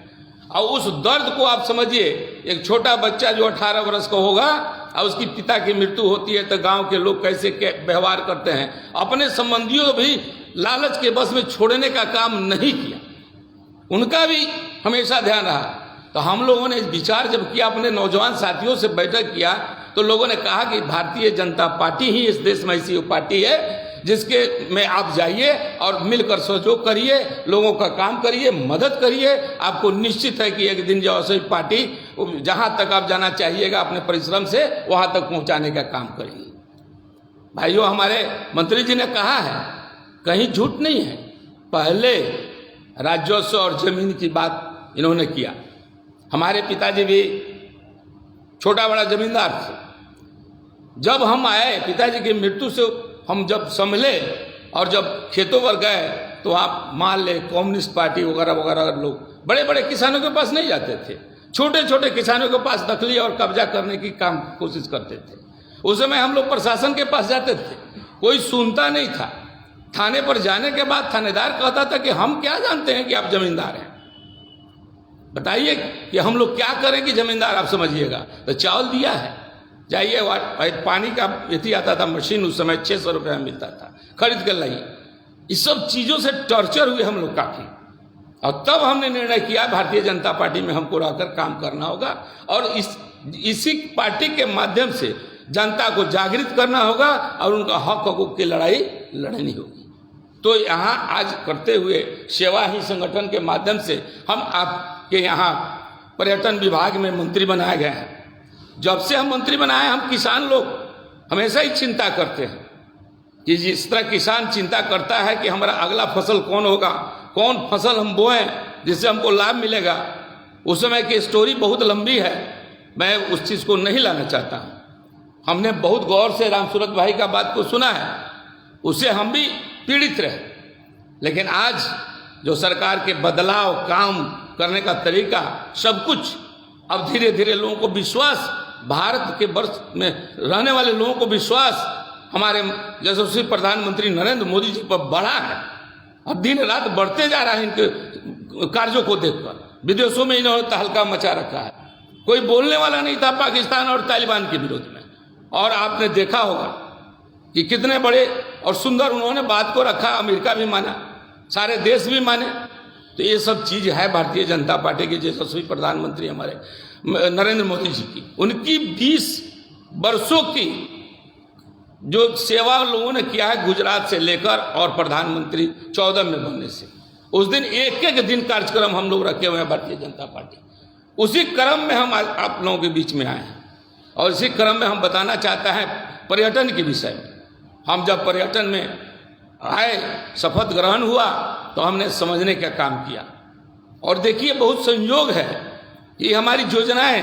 और उस दर्द को आप समझिए, एक छोटा बच्चा जो 18 वर्ष का होगा और उसकी पिता की मृत्यु होती है तो गांव के लोग कैसे व्यवहार करते हैं। अपने संबंधियों भी लालच के बस में छोड़ने का काम नहीं किया, उनका भी हमेशा ध्यान रहा। तो हम लोगों ने विचार जब किया, अपने नौजवान साथियों से बैठक किया, तो लोगों ने कहा कि भारतीय जनता पार्टी ही इस देश में ऐसी पार्टी है जिसके में आप जाइए और मिलकर सहयोग करिए, लोगों का काम करिए, मदद करिए। आपको निश्चित है कि एक दिन जो ऐसी पार्टी जहां तक आप जाना चाहिएगा अपने परिश्रम से वहां तक पहुंचाने का काम करिए। भाइयों, हमारे मंत्री जी ने कहा है, कहीं झूठ नहीं है। पहले राजस्व और जमीन की बात इन्होंने किया। हमारे पिताजी भी छोटा बड़ा जमींदार थे। जब हम आए, पिताजी की मृत्यु से हम जब संभले और जब खेतों पर गए, तो आप मान ले कम्युनिस्ट पार्टी वगैरह वगैरह लोग बड़े बड़े किसानों के पास नहीं जाते थे, छोटे छोटे किसानों के पास दखली और कब्जा करने की काम कोशिश करते थे। उस समय हम लोग प्रशासन के पास जाते थे, कोई सुनता नहीं था। थाने पर जाने के बाद थानेदार कहता था कि हम क्या जानते हैं कि आप जमींदार हैं, बताइए कि हम लोग क्या करें कि जमींदार आप समझिएगा। तो चावल दिया है, जाइए, पानी का यथी आता था मशीन, उस समय 600 रुपये में मिलता था, खरीद कर लाइए। इस सब चीज़ों से टॉर्चर हुए हम लोग काफ़ी, और तब हमने निर्णय किया भारतीय जनता पार्टी में हमको रहकर काम करना होगा, और इसी पार्टी के माध्यम से जनता को जागृत करना होगा और उनका हक हकूक की लड़ाई लड़नी होगी। तो यहाँ आज करते हुए सेवा ही संगठन के माध्यम से हम आपके यहाँ पर्यटन विभाग में मंत्री बनाए गए हैं। जब से हम मंत्री बनाए, हम किसान लोग हमेशा ही चिंता करते हैं कि जिस तरह किसान चिंता करता है कि हमारा अगला फसल कौन होगा, कौन फसल हम बोएं जिससे हमको लाभ मिलेगा। उस समय की स्टोरी बहुत लंबी है, मैं उस चीज़ को नहीं लाना चाहता हूँ। हमने बहुत गौर से रामसूरत भाई का बात को सुना है, उससे हम भी पीड़ित रहे। लेकिन आज जो सरकार के बदलाव, काम करने का तरीका, सब कुछ अब धीरे धीरे लोगों को विश्वास, भारत के वर्ष में रहने वाले लोगों को विश्वास हमारे यशस्वी प्रधानमंत्री नरेंद्र मोदी जी पर बढ़ा है, और दिन रात बढ़ते जा रहा है। इनके कार्यों को देखकर विदेशों में इन्होंने तहलका मचा रखा है। कोई बोलने वाला नहीं था पाकिस्तान और तालिबान के विरोध में, और आपने देखा होगा कि कितने बड़े और सुंदर उन्होंने बात को रखा। अमेरिका भी माना, सारे देश भी माने। तो ये सब चीज़ है भारतीय जनता पार्टी के यशस्वी प्रधानमंत्री हमारे नरेंद्र मोदी जी की, उनकी 20 वर्षों की जो सेवा लोगों ने किया है गुजरात से लेकर और प्रधानमंत्री 14 में बनने से, उस दिन एक एक दिन कार्यक्रम हम लोग रखे हुए हैं भारतीय जनता पार्टी। उसी क्रम में हम आज आप लोगों के बीच में आए हैं और इसी क्रम में हम बताना चाहते हैं पर्यटन के विषय में। हम जब पर्यटन में आए, शपथ ग्रहण हुआ, तो हमने समझने का काम किया। और देखिए बहुत संयोग है कि हमारी योजनाएं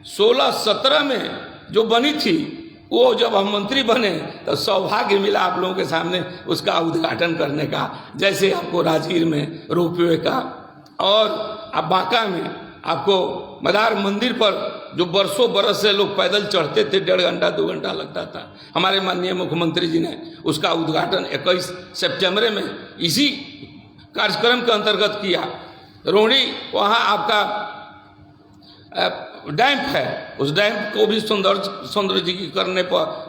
16-17 में जो बनी थी, वो जब हम मंत्री बने तो सौभाग्य मिला आप लोगों के सामने उसका उद्घाटन करने का। जैसे आपको राजगीर में रोपवे का, और अब बांका में आपको मदार मंदिर पर जो बरसों बरस से लोग पैदल चढ़ते थे, 1.5 घंटा 2 घंटा लगता था, हमारे माननीय मुख्यमंत्री जी ने उसका उद्घाटन 21 सितंबर में इसी कार्यक्रम के अंतर्गत किया। रोहिणी वहाँ आपका डैम है, उस डैम को भी सौंदर्यीकरण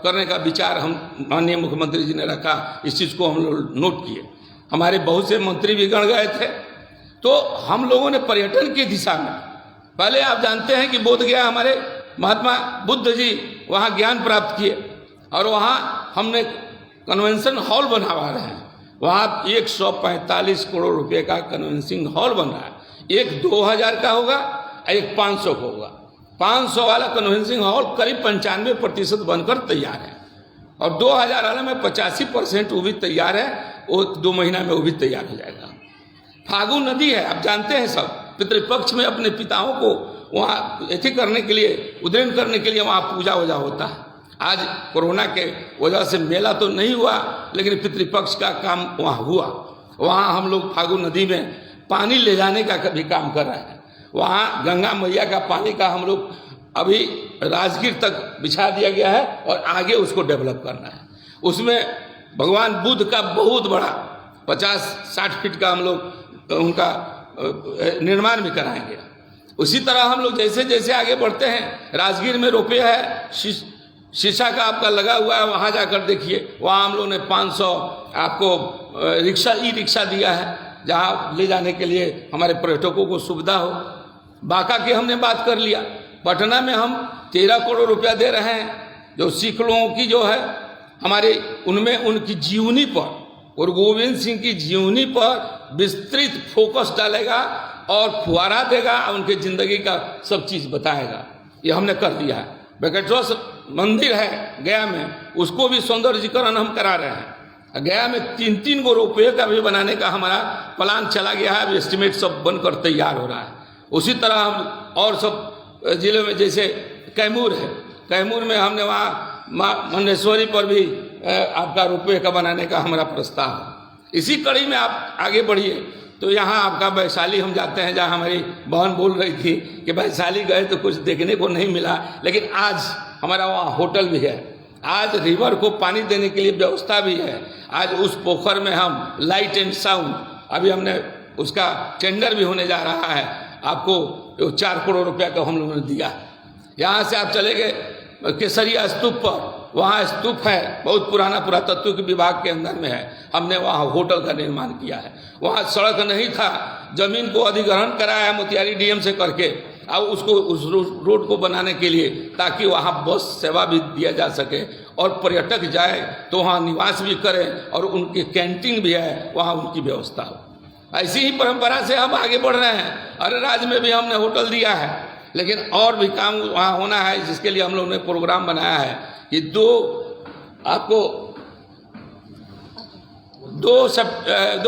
करने का विचार हम माननीय मुख्यमंत्री जी ने रखा। इस चीज़ को हम लोग नोट किए। हमारे बहुत से मंत्री भी गण गए थे। तो हम लोगों ने पर्यटन की दिशा में, पहले आप जानते हैं कि बोध गया हमारे महात्मा बुद्ध जी वहाँ ज्ञान प्राप्त किए, और वहाँ हमने कन्वेंशन हॉल बनवा रहे हैं। वहाँ 145 करोड़ रुपए का कन्वेंशन हॉल बन रहा है। एक 2000 का होगा, एक 500 का होगा। 500 वाला कन्वेंशन हॉल करीब 95% बनकर तैयार है, और 2000 वाला में 85% वो भी तैयार है। वो 2 महीना में वो भी तैयार हो जाएगा। फागु नदी है, आप जानते हैं सब, पितृपक्ष में अपने पिताओं को वहाँ ऐसे करने के लिए, उद्रेन करने के लिए वहाँ पूजा वूजा होता है। आज कोरोना के वजह से मेला तो नहीं हुआ, लेकिन पितृपक्ष का काम वहाँ हुआ। वहाँ हम लोग फागु नदी में पानी ले जाने का भी काम कर रहे हैं। वहाँ गंगा मैया का पानी का हम लोग अभी राजगीर तक बिछा दिया गया है, और आगे उसको डेवलप करना है। उसमें भगवान बुद्ध का बहुत बड़ा 50-60 फीट का हम लोग उनका निर्माण भी कराएंगे। उसी तरह हम लोग जैसे जैसे आगे बढ़ते हैं, राजगीर में रोपवे है, शीशा का आपका लगा हुआ है, वहाँ जाकर देखिए। वहाँ हम लोग ने 500 आपको ई रिक्शा दिया है, जहाँ ले जाने के लिए हमारे पर्यटकों को सुविधा हो। बांका की हमने बात कर लिया। पटना में हम 13 करोड़ रुपया दे रहे हैं, जो सिख लोगों की जो है हमारे, उनमें उनकी जीवनी पर, और गोविंद सिंह की जीवनी पर विस्तृत फोकस डालेगा और फुहारा देगा, उनके जिंदगी का सब चीज़ बताएगा। ये हमने कर दिया है। वेंकटेश्वर मंदिर है गया में, उसको भी सौंदर्यीकरण हम करा रहे हैं। गया में 3-3 गो रोपवे का भी बनाने का हमारा प्लान चला गया है। अभी एस्टिमेट सब बनकर तैयार हो रहा है। उसी तरह हम और सब जिले में, जैसे कैमूर है, कैमूर में हमने वहाँ माँ मुंडेश्वरी पर भी आपका रोपवे का बनाने का हमारा प्रस्ताव है। इसी कड़ी में आप आगे बढ़िए तो यहाँ आपका वैशाली हम जाते हैं, जहाँ हमारी बहन बोल रही थी कि वैशाली गए तो कुछ देखने को नहीं मिला, लेकिन आज हमारा वहाँ होटल भी है। आज रिवर को पानी देने के लिए व्यवस्था भी है। आज उस पोखर में हम लाइट एंड साउंड, अभी हमने उसका टेंडर भी होने जा रहा है। आपको 4 करोड़ रुपया का हम लोगों ने दिया। यहाँ से आप चले गए केसरिया स्तूप पर, वहाँ स्तूप है, बहुत पुराना, पुरातत्व विभाग के अंदर में है। हमने वहाँ होटल का निर्माण किया है। वहाँ सड़क नहीं था, जमीन को अधिग्रहण कराया मोतिहारी डीएम से करके, अब उसको उस रोड को बनाने के लिए, ताकि वहाँ बस सेवा भी दिया जा सके और पर्यटक जाए तो वहाँ निवास भी करें, और उनकी कैंटीन भी है, वहाँ उनकी व्यवस्था हो। ऐसी ही परंपरा से हम आगे बढ़ रहे हैं। अरे राज्य में भी हमने होटल दिया है, लेकिन और भी काम वहाँ होना है, जिसके लिए हम लोगों ने प्रोग्राम बनाया है कि 2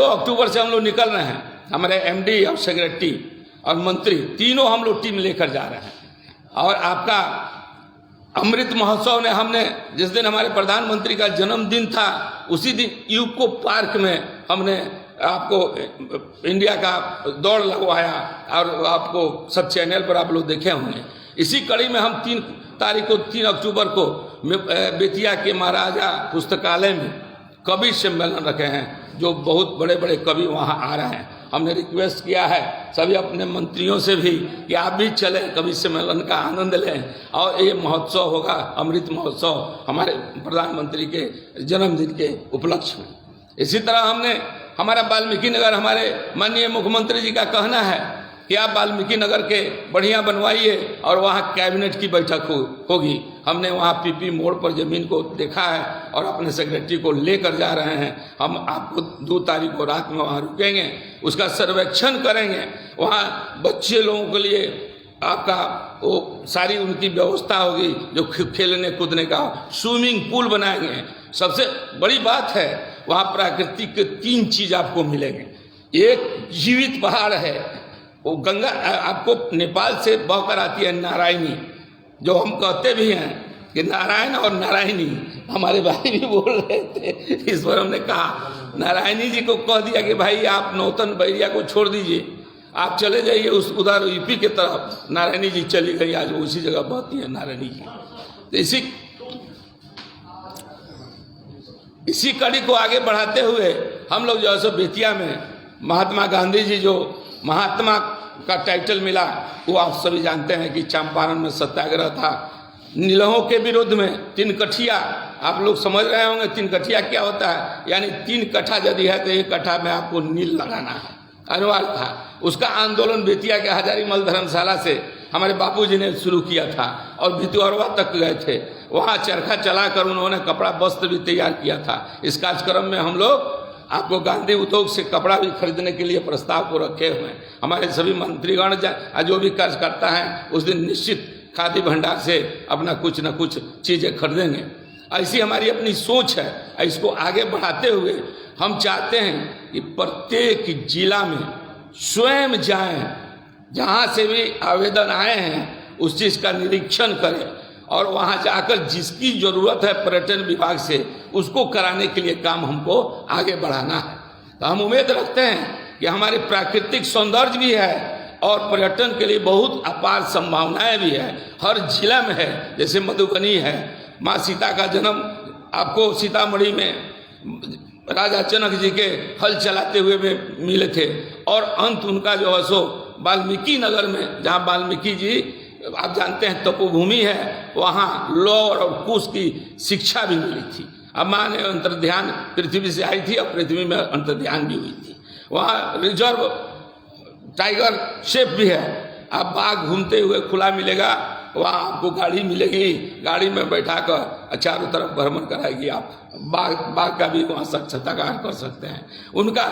अक्टूबर से हम लोग निकल रहे हैं। हमारे एमडी और सेक्रेटरी और मंत्री तीनों हम लोग टीम लेकर जा रहे हैं। और आपका अमृत महोत्सव ने, हमने जिस दिन हमारे प्रधानमंत्री का जन्मदिन था, उसी दिन यूको पार्क में हमने आपको इंडिया का दौड़ लगवाया, और आपको सब चैनल पर आप लोग देखे होंगे। इसी कड़ी में हम 3 अक्टूबर को बेतिया के महाराजा पुस्तकालय में कवि सम्मेलन रखे हैं, जो बहुत बड़े बड़े कवि वहाँ आ रहे हैं। हमने रिक्वेस्ट किया है सभी अपने मंत्रियों से भी कि आप भी चलें, कवि सम्मेलन का आनंद लें। और ये महोत्सव होगा, अमृत महोत्सव, हमारे प्रधानमंत्री के जन्मदिन के उपलक्ष्य में। इसी तरह हमने हमारा वाल्मीकि नगर, हमारे माननीय मुख्यमंत्री जी का कहना है कि आप वाल्मीकि नगर के बढ़िया बनवाइए और वहाँ कैबिनेट की बैठक होगी। हमने वहाँ पीपी मोड़ पर ज़मीन को देखा है और अपने सेक्रेटरी को लेकर जा रहे हैं। हम आपको 2 तारीख को रात में वहाँ रुकेंगे, उसका सर्वेक्षण करेंगे। वहाँ बच्चे लोगों के लिए आपका वो सारी उनकी व्यवस्था होगी, जो खेलने कूदने का, स्विमिंग पूल बनाएंगे। सबसे बड़ी बात है वहाँ प्राकृतिक के 3 चीज़ आपको मिलेंगे। एक जीवित पहाड़ है, वो गंगा आपको नेपाल से बहकर आती है, नारायणी, जो हम कहते भी हैं कि नारायण और नारायणी। हमारे भाई भी बोल रहे थे, इस पर हमने कहा नारायणी जी को कह दिया कि भाई आप नौतन बैरिया को छोड़ दीजिए, आप चले जाइए उस उधर यूपी के तरफ। नारायणी जी चली गई, आज उसी जगह बहती है नारायणी जी। तो इसी कड़ी को आगे बढ़ाते हुए हम लोग जो है बेतिया में महात्मा गांधी जी, जो महात्मा का टाइटल मिला, वो आप सभी जानते हैं कि चंपारण में सत्याग्रह था नीलहों के विरुद्ध में। 3 कठिया, आप लोग समझ रहे होंगे 3 कठिया क्या होता है, यानी 3 कट्ठा यदि है तो 1 कट्ठा में आपको नील लगाना है, अनिवार्य था। उसका आंदोलन बेतिया के हजारीमल धर्मशाला से हमारे बापूजी ने शुरू किया था और भितुरवा तक गए थे। वहाँ चरखा चलाकर उन्होंने कपड़ा वस्त्र भी तैयार किया था। इस कार्यक्रम में हम लोग आपको गांधी उद्योग से कपड़ा भी खरीदने के लिए प्रस्ताव को रखे हुए हैं। हमारे सभी मंत्रीगण जो भी कार्य करता है उस दिन निश्चित खादी भंडार से अपना कुछ न कुछ चीज़ें खरीदेंगे। ऐसी हमारी अपनी सोच है। इसको आगे बढ़ाते हुए हम चाहते हैं कि प्रत्येक जिला में स्वयं जाएं, जहाँ से भी आवेदन आए हैं उस चीज़ का निरीक्षण करें और वहाँ जाकर जिसकी ज़रूरत है पर्यटन विभाग से उसको कराने के लिए काम हमको आगे बढ़ाना है। तो हम उम्मीद रखते हैं कि हमारे प्राकृतिक सौंदर्य भी है और पर्यटन के लिए बहुत अपार संभावनाएं भी है, हर जिला में है। जैसे मधुबनी है, माँ सीता का जन्म आपको सीतामढ़ी में राजा जनक जी के हल चलाते हुए में मिले थे और अंत उनका जो है सो वाल्मीकि नगर में, जहाँ वाल्मीकि जी आप जानते हैं तपोभूमि है, वहाँ लौर और कुश की शिक्षा भी मिली थी। अब माँ ने अंतर्ध्यान पृथ्वी से आई थी और पृथ्वी में अंतर्ध्यान भी हुई थी। वहाँ रिजर्व टाइगर शेप भी है, आप बाघ घूमते हुए खुला मिलेगा, वहाँ आपको गाड़ी मिलेगी, गाड़ी में बैठा कर चारों तरफ भ्रमण कराएगी। आप बाघ का भी वहाँ साक्षात्कार कर सकते हैं। उनका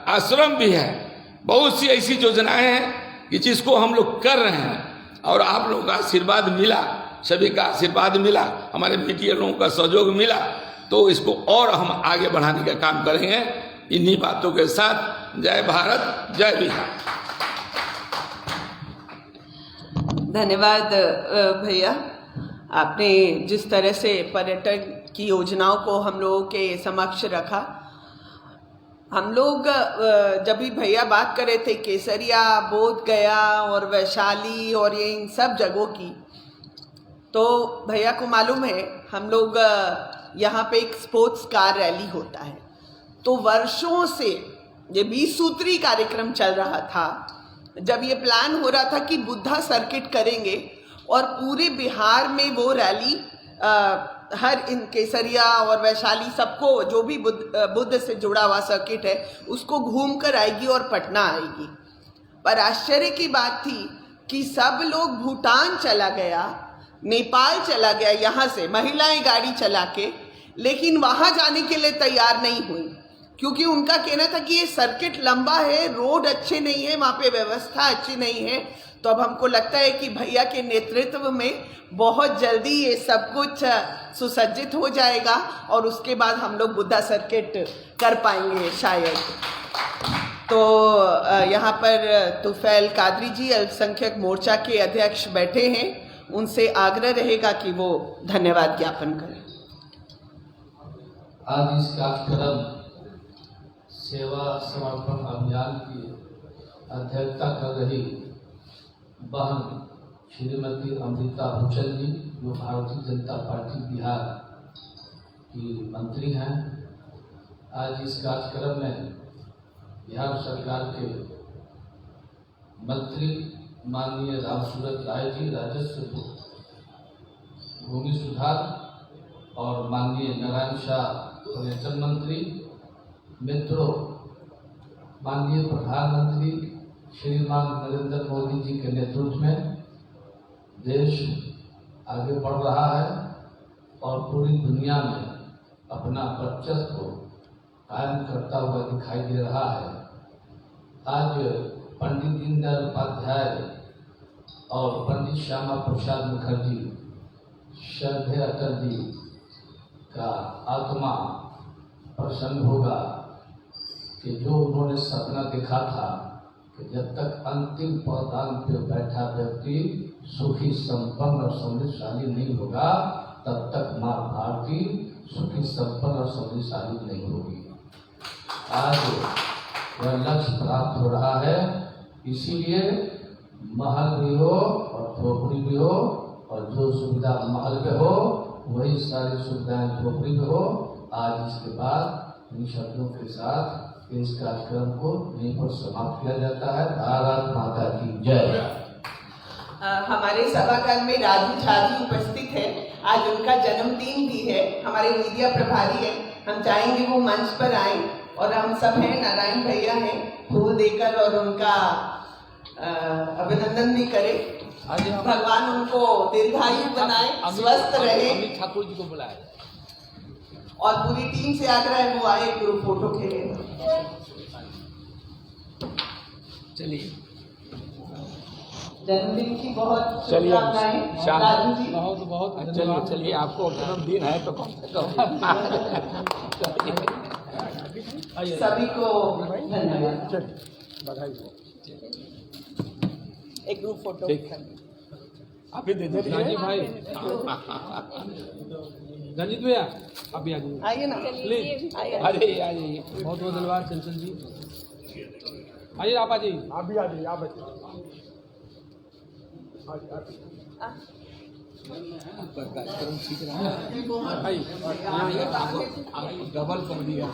आश्रम भी है। बहुत सी ऐसी योजनाएं हैं कि जिसको हम लोग कर रहे हैं और आप लोगों का आशीर्वाद मिला, सभी का आशीर्वाद मिला, हमारे मीडिया लोगों का सहयोग मिला, तो इसको और हम आगे बढ़ाने का काम करेंगे। इन्हीं बातों के साथ जय भारत, जय बिहार। धन्यवाद भैया, आपने जिस तरह से पर्यटन की योजनाओं को हम लोगों के समक्ष रखा। हम लोग जब भी भैया बात कर रहे थे केसरिया, बोध गया और वैशाली और ये इन सब जगहों की, तो भैया को मालूम है हम लोग यहाँ पे एक स्पोर्ट्स कार रैली होता है। तो वर्षों से ये 20 सूत्री कार्यक्रम चल रहा था। जब ये प्लान हो रहा था कि बुद्धा सर्किट करेंगे और पूरे बिहार में वो रैली हर इन केसरिया और वैशाली सबको जो भी बुद्ध से जुड़ा हुआ सर्किट है उसको घूम कर आएगी और पटना आएगी। पर आश्चर्य की बात थी कि सब लोग भूटान चला गया, नेपाल चला गया, यहाँ से महिलाएं गाड़ी चला के, लेकिन वहाँ जाने के लिए तैयार नहीं हुई क्योंकि उनका कहना था कि ये सर्किट लंबा है, रोड अच्छे नहीं है, वहाँ पे व्यवस्था अच्छी नहीं है। तो अब हमको लगता है कि भैया के नेतृत्व में बहुत जल्दी ये सब कुछ सुसज्जित हो जाएगा और उसके बाद हम लोग बुद्धा सर्किट कर पाएंगे शायद। तो यहाँ पर तुफैल कादरी जी अल्पसंख्यक मोर्चा के अध्यक्ष बैठे हैं, उनसे आग्रह रहेगा कि वो धन्यवाद ज्ञापन करें। आज इस कार्यक्रम सेवा समर्पण अभियान की अध्यक्षता कर रही बहन श्रीमती अमृता भूषण जी, जो भारतीय जनता पार्टी बिहार की मंत्री हैं, आज इस कार्यक्रम में बिहार सरकार के मंत्री माननीय रामसूरत राय जी, राजस्व भूमि सुधार, और माननीय नारायण शाह पर्यटन मंत्री, मित्रों, माननीय प्रधानमंत्री श्रीमान नरेंद्र मोदी जी के नेतृत्व में देश आगे बढ़ रहा है और पूरी दुनिया में अपना वर्चस्व कायम करता हुआ दिखाई दे रहा है। आज पंडित दीनदयाल उपाध्याय और पंडित श्यामा प्रसाद मुखर्जी श्रद्धेय अटल जी का आत्मा प्रसन्न होगा कि जो उन्होंने सपना देखा था कि जब तक अंतिम पदयान पे बैठा व्यक्ति सुखी संपन्न और समृद्धशाली नहीं होगा तब तक माँ भारती सुखी संपन्न और समृद्धशाली नहीं होगी। आज वह लक्ष्य प्राप्त हो रहा है, इसीलिए महल भी हो और झोपड़ी भी हो और जो सुविधा महल में हो वही सारी सुविधाएं झोपड़ी में हो। आज इसके बाद इन शब्दों के साथ इस कार्यक्रम को यहीं पर समाप्त किया जाता है। भारत माता की जय। हमारे सभागार में राजू झा जी उपस्थित है। आज उनका जन्मदिन भी है। हमारे मीडिया प्रभारी हैं, हम चाहेंगे वो मंच पर आए और हम सब हैं, नारायण भैया हैं, फूल देकर और उनका अभिनंदन भी करें। भगवान उनको दीर्घायु बनाए, स्वस्थ रहे। ठाकुर जी को बुलाया और पूरी टीम से आग्रह है वो आए, ग्रुप फोटो के लिए। चलिए जन्मदिन की बहुत शुभकामनाएं राजू जी। बहुत बहुत चलिए आपको जन्मदिन है तो कम से कम सभी को धन्यवाद। एक ग्रुप फोटो आप ही दे दे राजीव भाई। रंजीत भैया आप भी आइए ना, प्लीज। आइए। आइए बहुत बहुत धन्यवाद चंचल जी। आइए आप आ जाइए। आप भी आ जाइए। आप कार्यक्रम ठीक रहा है भाई, डबल कर दिया।